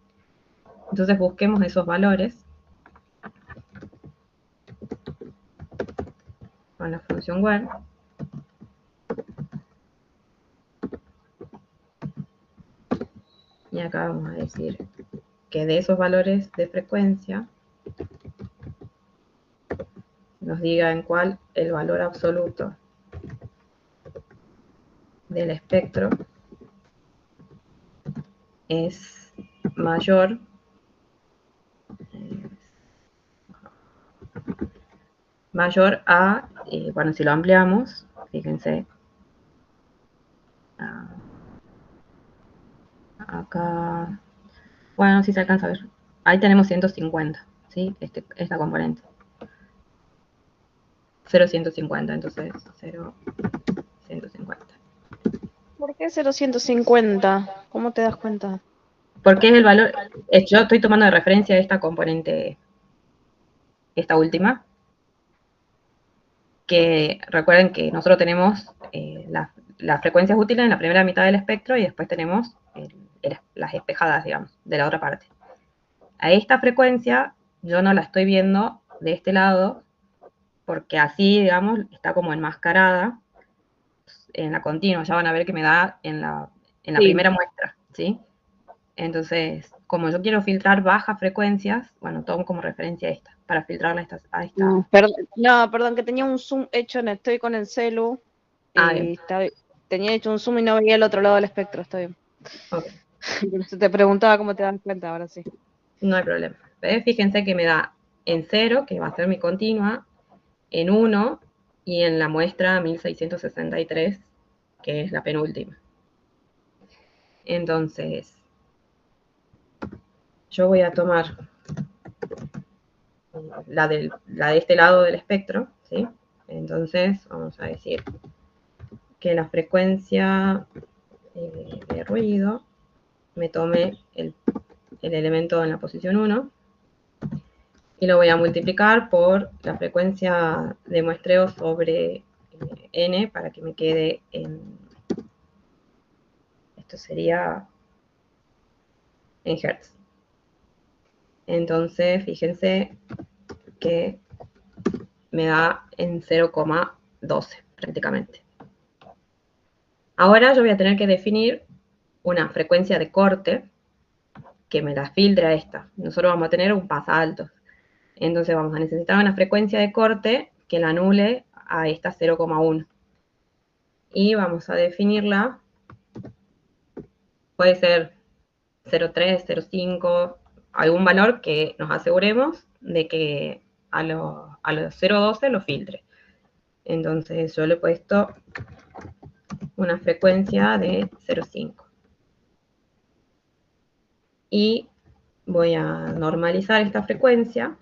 Speaker 3: Entonces busquemos esos valores con la función where. Y acá vamos a decir que de esos valores de frecuencia nos diga en cuál el valor absoluto del espectro es mayor a, bueno, si lo ampliamos, fíjense, acá, bueno, si se alcanza a ver, ahí tenemos 150, ¿sí? Esta componente. 0,150, entonces 0,150.
Speaker 5: ¿Por qué 0,150? ¿Cómo te das cuenta?
Speaker 3: Porque es el valor, yo estoy tomando de referencia esta componente, esta última, que recuerden que nosotros tenemos las frecuencias útiles en la primera mitad del espectro y después tenemos las espejadas, digamos, de la otra parte. A esta frecuencia yo no la estoy viendo de este lado porque así, digamos, está como enmascarada en la continua. Ya van a ver que me da en la
Speaker 5: Sí.
Speaker 3: primera muestra, ¿sí? Entonces, como yo quiero filtrar bajas frecuencias, bueno, tomo como referencia esta, para filtrarla a esta.
Speaker 5: No, perdón, que tenía un zoom hecho, estoy con el celu.
Speaker 3: Bien.
Speaker 5: Tenía hecho un zoom y no veía el otro lado del espectro, está bien.
Speaker 3: Okay.
Speaker 5: Te preguntaba cómo te das cuenta, ahora sí.
Speaker 3: No hay problema. ¿Ves? Fíjense que me da en 0, que va a ser mi continua, en 1 y en la muestra 1663, que es la penúltima. Entonces, yo voy a tomar la de este lado del espectro, ¿sí? Entonces, vamos a decir que la frecuencia de ruido me tome el elemento en la posición 1 y lo voy a multiplicar por la frecuencia de muestreo sobre n para que me quede en, esto sería en Hertz, Entonces, fíjense que me da en 0,12 prácticamente. Ahora yo voy a tener que definir una frecuencia de corte que me la filtre a esta. Nosotros vamos a tener un pasaltos. Entonces vamos a necesitar una frecuencia de corte que la anule a esta 0,1. Y vamos a definirla, puede ser 0,3, 0,5, algún valor que nos aseguremos de que a los 0,12 lo filtre. Entonces yo le he puesto una frecuencia de 0,5. Y voy a normalizar esta frecuencia.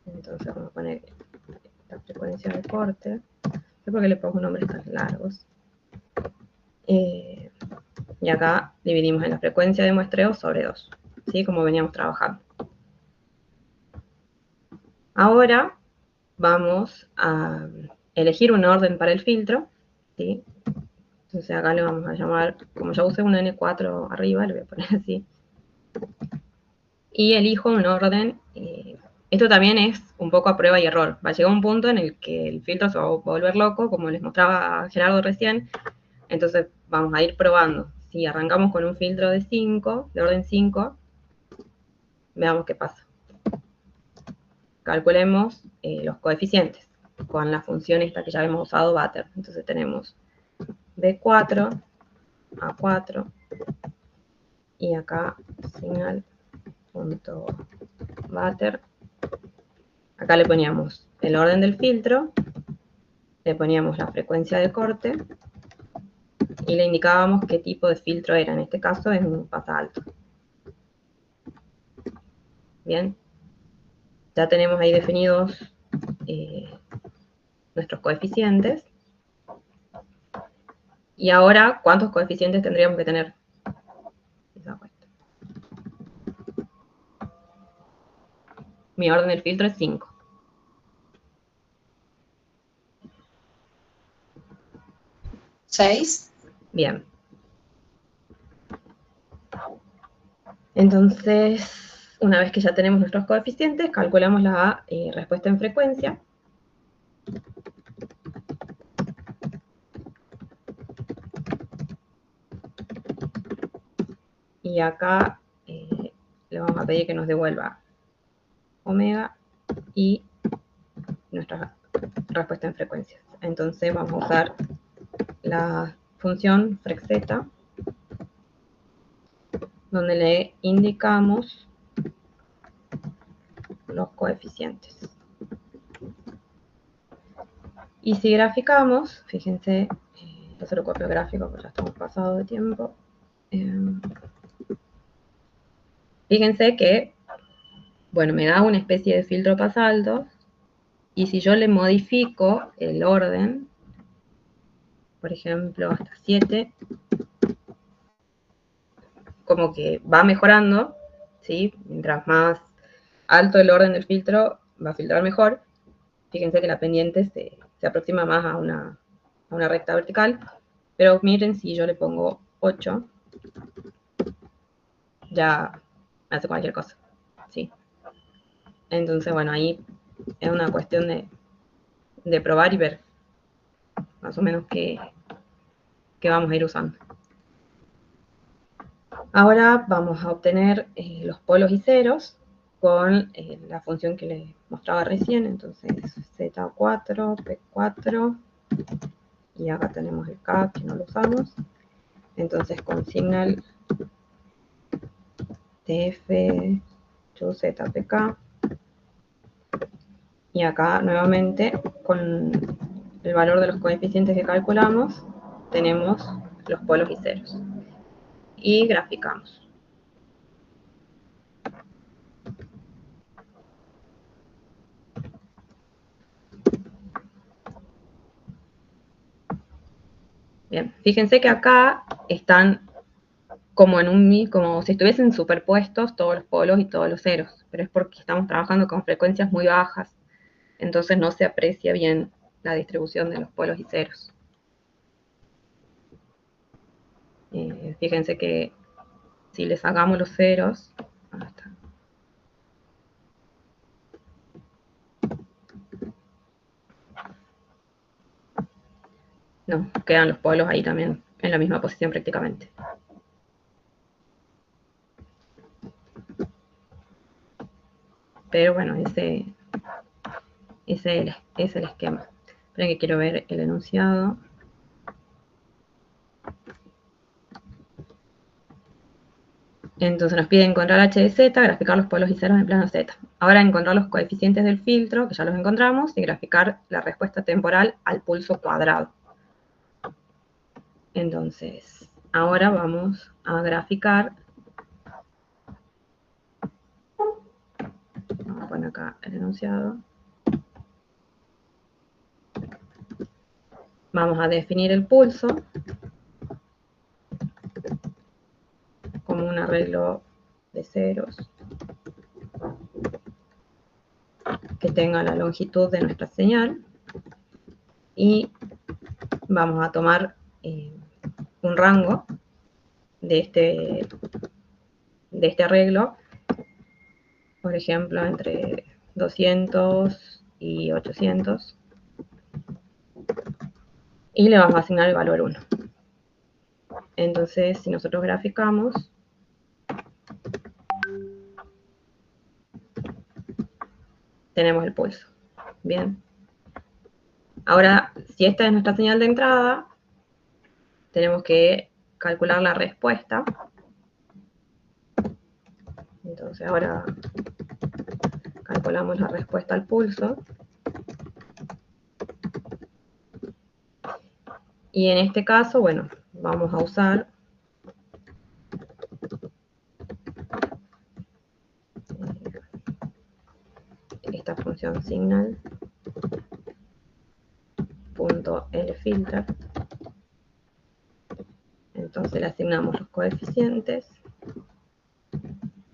Speaker 3: Entonces vamos a poner la frecuencia de corte. No sé por qué le pongo nombres tan largos. Y acá dividimos en la frecuencia de muestreo sobre 2, ¿sí? Como veníamos trabajando. Ahora vamos a elegir un orden para el filtro, ¿sí? Entonces acá le vamos a llamar, como ya usé un N4 arriba, le voy a poner así. Y elijo un orden. Esto también es un poco a prueba y error. Va a llegar un punto en el que el filtro se va a volver loco, como les mostraba Gerardo recién. Entonces vamos a ir probando. Si arrancamos con un filtro de 5, de orden 5, veamos qué pasa. Calculemos los coeficientes con la función esta que ya hemos usado, Butter. Entonces tenemos B4, A4, y acá signal.butter. Acá le poníamos el orden del filtro, le poníamos la frecuencia de corte, y le indicábamos qué tipo de filtro era. En este caso es un pasa alto. Bien. Ya tenemos ahí definidos nuestros coeficientes. Y ahora, ¿cuántos coeficientes tendríamos que tener? Mi orden del filtro es 5.
Speaker 2: ¿6?
Speaker 3: Bien. Entonces, una vez que ya tenemos nuestros coeficientes, calculamos la respuesta en frecuencia. Y acá le vamos a pedir que nos devuelva omega y nuestra respuesta en frecuencias. Entonces vamos a usar la función frexeta, donde le indicamos los coeficientes. Y si graficamos, fíjense, yo se lo copio gráfico porque ya estamos pasados de tiempo. Fíjense que, bueno, me da una especie de filtro pasaltos, y si yo le modifico el orden, por ejemplo, hasta 7, como que va mejorando, ¿sí? Mientras más alto el orden del filtro, va a filtrar mejor. Fíjense que la pendiente se aproxima más a una recta vertical, pero miren, si yo le pongo 8, ya me hace cualquier cosa, ¿sí? Entonces, bueno, ahí es una cuestión de probar y ver más o menos qué vamos a ir usando. Ahora vamos a obtener los polos y ceros con la función que les mostraba recién. Entonces Z4, P4, y acá tenemos el K que no lo usamos. Entonces con signal TF to ZPK, y acá nuevamente con el valor de los coeficientes que calculamos tenemos los polos y ceros. Y graficamos. Bien, fíjense que acá están como como si estuviesen superpuestos todos los polos y todos los ceros, pero es porque estamos trabajando con frecuencias muy bajas, entonces no se aprecia bien la distribución de los polos y ceros. Fíjense que si le sacamos los ceros, ahí está. No, quedan los polos ahí también, en la misma posición prácticamente. Pero bueno, ese es el esquema. Esperen que quiero ver el enunciado. Entonces nos pide encontrar h de z, graficar los polos y ceros en plano z. Ahora encontrar los coeficientes del filtro, que ya los encontramos, y graficar la respuesta temporal al pulso cuadrado. Entonces, ahora vamos a graficar. Vamos a poner acá el enunciado. Vamos a definir el pulso como un arreglo de ceros que tenga la longitud de nuestra señal. Y vamos a tomar un rango de este arreglo, por ejemplo, entre 200 y 800, y le vamos a asignar el valor 1. Entonces, si nosotros graficamos, tenemos el pulso. Bien. Ahora, si esta es nuestra señal de entrada, tenemos que calcular la respuesta. Entonces, ahora calculamos la respuesta al pulso. Y en este caso, bueno, vamos a usar esta función signal.lFilter. Entonces le asignamos los coeficientes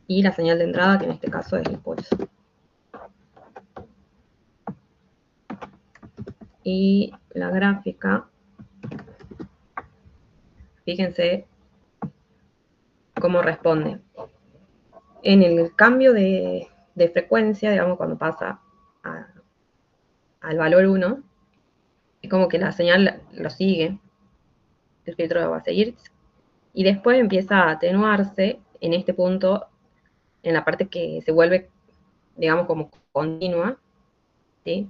Speaker 3: y la señal de entrada, que en este caso es el pulso. Y la gráfica, fíjense cómo responde. En el cambio de frecuencia, digamos, cuando pasa al valor 1, es como que la señal lo sigue, el filtro lo va a seguir, y después empieza a atenuarse en este punto, en la parte que se vuelve, digamos, como continua, ¿sí?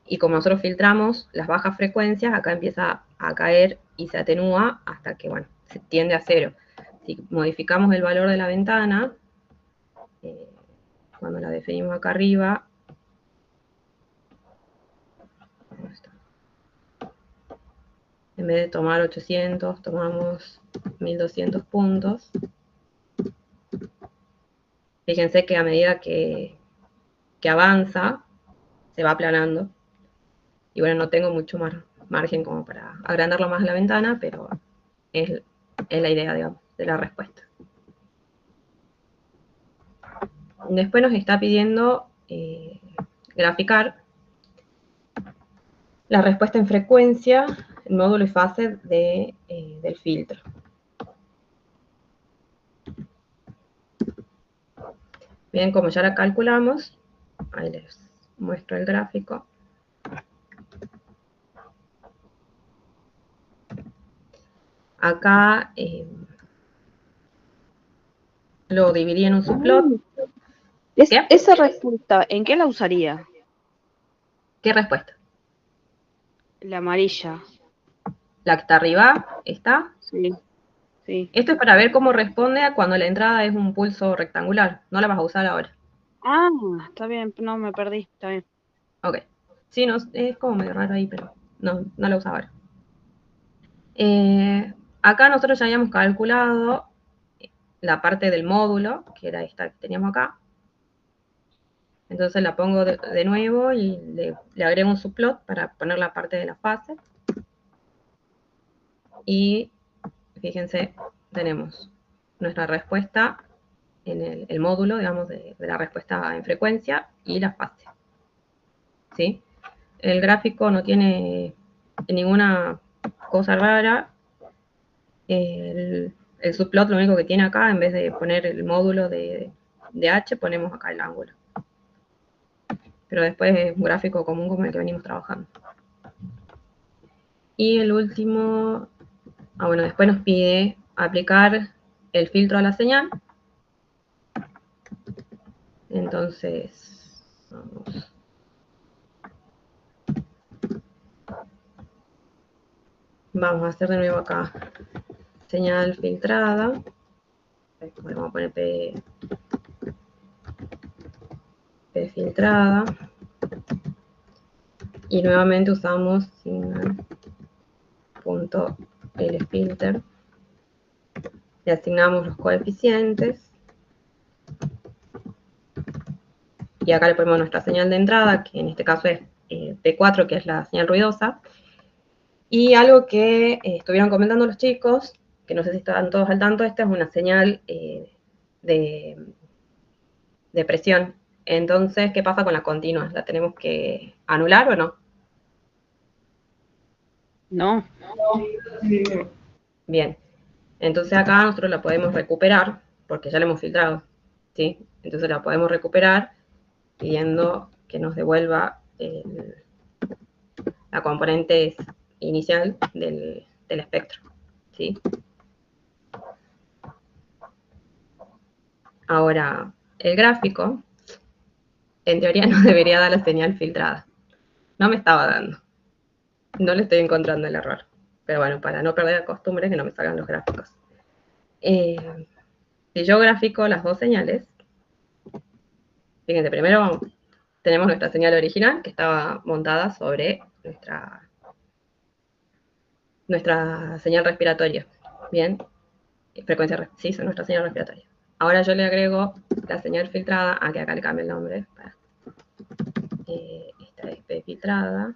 Speaker 3: Y como nosotros filtramos las bajas frecuencias, acá empieza a caer y se atenúa hasta que, bueno, se tiende a 0. Si modificamos el valor de la ventana, cuando la definimos acá arriba, en vez de tomar 800, tomamos 1200 puntos. Fíjense que a medida que avanza, se va aplanando. Y bueno, no tengo mucho más margen como para agrandarlo más la ventana, pero es la idea, digamos, de la respuesta. Después nos está pidiendo graficar la respuesta en frecuencia, el módulo y fase del filtro. Bien, como ya la calculamos, ahí les muestro el gráfico. Acá lo dividí en un subplot.
Speaker 5: Esa respuesta, ¿en qué la usaría?
Speaker 3: ¿Qué respuesta?
Speaker 5: La amarilla.
Speaker 3: La que está arriba, ¿está?
Speaker 5: Sí. Sí.
Speaker 3: Esto es para ver cómo responde a cuando la entrada es un pulso rectangular. No la vas a usar ahora.
Speaker 5: Ah, está bien, no me perdí, está bien.
Speaker 3: Ok. Sí, no, es como medio raro ahí, pero no la usa ahora. Acá nosotros ya habíamos calculado la parte del módulo, que era esta que teníamos acá. Entonces la pongo de nuevo y le agrego un subplot para poner la parte de la fase. Y fíjense, tenemos nuestra respuesta en el módulo, digamos, de la respuesta en frecuencia y la fase. ¿Sí? El gráfico no tiene ninguna cosa rara. El subplot lo único que tiene acá, en vez de poner el módulo de H, ponemos acá el ángulo. Pero después es un gráfico común como el que venimos trabajando. Y el último, bueno, después nos pide aplicar el filtro a la señal. Entonces, vamos a hacer de nuevo acá señal filtrada. Vamos a poner P filtrada. Y nuevamente usamos signal.lFilter. Le asignamos los coeficientes. Y acá le ponemos nuestra señal de entrada, que en este caso es P4, que es la señal ruidosa. Y algo que estuvieron comentando los chicos, que no sé si estaban todos al tanto, esta es una señal de presión. Entonces, ¿qué pasa con la continua? ¿La tenemos que anular o no?
Speaker 5: No.
Speaker 3: Bien. Entonces acá nosotros la podemos recuperar, porque ya la hemos filtrado, ¿sí? Entonces la podemos recuperar pidiendo que nos devuelva la componente inicial del espectro, ¿sí? Ahora, el gráfico, en teoría no debería dar la señal filtrada. No me estaba dando. No le estoy encontrando el error. Pero bueno, para no perder la costumbre, que no me salgan los gráficos. Si yo grafico las dos señales, fíjense, primero tenemos nuestra señal original, que estaba montada sobre nuestra señal respiratoria. Bien, frecuencia, sí, es nuestra señal respiratoria. Ahora yo le agrego la señal filtrada, que acá le cambio el nombre. Esta es P filtrada.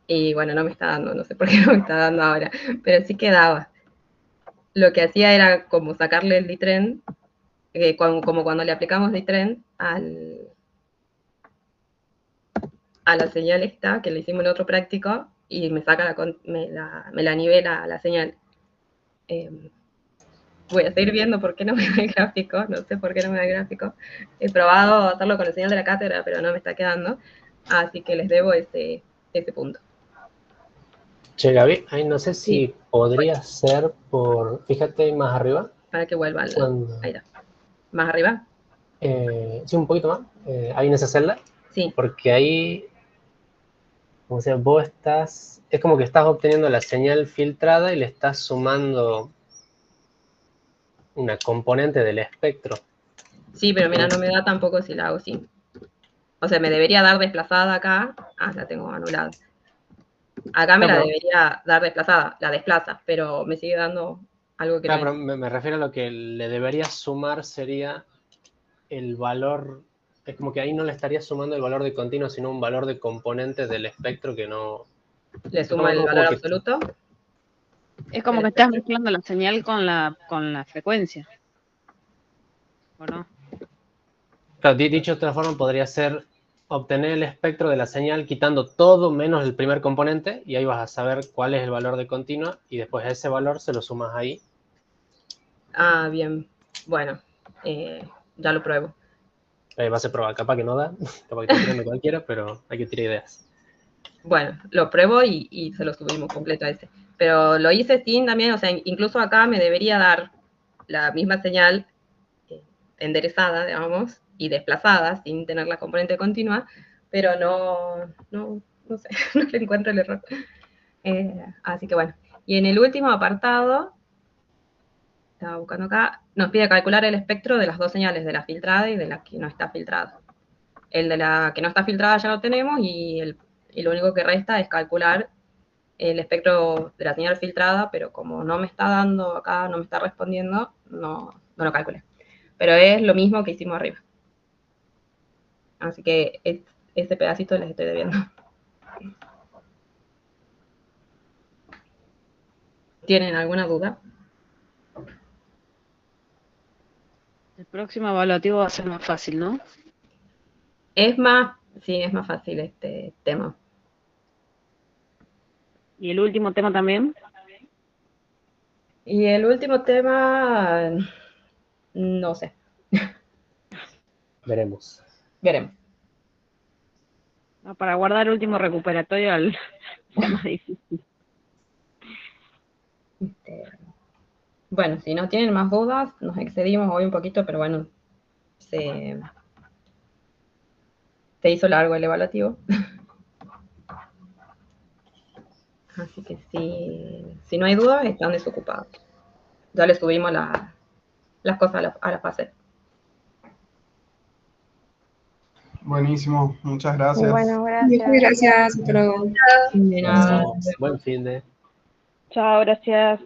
Speaker 3: Y bueno, no me está dando, no sé por qué no me está dando ahora, pero sí quedaba. Lo que hacía era como sacarle el D-Trend, como cuando le aplicamos D-Trend a la señal esta, que le hicimos en otro práctico, y me saca me la nivela la señal. Voy a seguir viendo por qué no me da el gráfico, no sé por qué no me da el gráfico. He probado hacerlo con la señal de la cátedra, pero no me está quedando, así que les debo ese punto.
Speaker 1: Che, Gaby, ahí no sé si
Speaker 3: Sí.
Speaker 1: podría ser por, fíjate más arriba.
Speaker 3: Para que vuelva ahí está. ¿Más arriba?
Speaker 1: Sí, un poquito más, ahí en esa celda.
Speaker 3: Sí.
Speaker 1: Porque ahí, o sea, vos estás, es como que estás obteniendo la señal filtrada y le estás sumando una componente del espectro.
Speaker 3: Sí, pero mira, no me da tampoco si la hago así. O sea, me debería dar desplazada acá. La tengo anulada. Acá me la debería dar desplazada, la desplaza, pero me sigue dando algo que
Speaker 1: claro, pero me refiero a lo que le debería sumar sería el valor, es como que ahí no le estaría sumando el valor de continuo, sino un valor de componente del espectro que no...
Speaker 3: ¿Le suma el valor absoluto?
Speaker 5: Es como que estás mezclando la señal con la frecuencia. ¿O no?
Speaker 1: Claro, dicho de otra forma, podría ser obtener el espectro de la señal quitando todo menos el primer componente, y ahí vas a saber cuál es el valor de continua, y después ese valor se lo sumas ahí.
Speaker 3: Bien. Bueno, ya lo pruebo.
Speaker 1: Va a ser probar, capaz que no da, capaz que está tirando cualquiera, pero hay que tirar ideas.
Speaker 3: Bueno, lo pruebo y se lo subimos completo a ese. Pero lo hice sin también, o sea, incluso acá me debería dar la misma señal enderezada, digamos, y desplazada, sin tener la componente continua, pero no sé, no le encuentro el error. Así que bueno. Y en el último apartado, estaba buscando acá, nos pide calcular el espectro de las dos señales, de la filtrada y de la que no está filtrada. El de la que no está filtrada ya lo tenemos y lo único que resta es calcular el espectro de la señal filtrada, pero como no me está dando acá, no me está respondiendo, no lo calculé. Pero es lo mismo que hicimos arriba. Así que ese pedacito les estoy debiendo. ¿Tienen alguna duda?
Speaker 5: El próximo evaluativo va a ser más fácil, ¿no?
Speaker 3: Sí, es más fácil este tema.
Speaker 5: ¿Y el último tema también?
Speaker 3: Y el último tema, no sé,
Speaker 1: Veremos.
Speaker 3: veremos.
Speaker 5: No, para guardar el último recuperatorio al sea más difícil.
Speaker 3: Bueno, si no tienen más dudas, nos excedimos hoy un poquito, pero bueno, se hizo largo el evaluativo. Así que si no hay dudas, están desocupados. Ya les subimos las cosas a la fase.
Speaker 6: Buenísimo, muchas gracias.
Speaker 4: Bueno,
Speaker 2: Muchas
Speaker 4: gracias.
Speaker 2: gracias. Hasta luego.
Speaker 3: De nada.
Speaker 1: Buen fin de.
Speaker 5: Chao, gracias.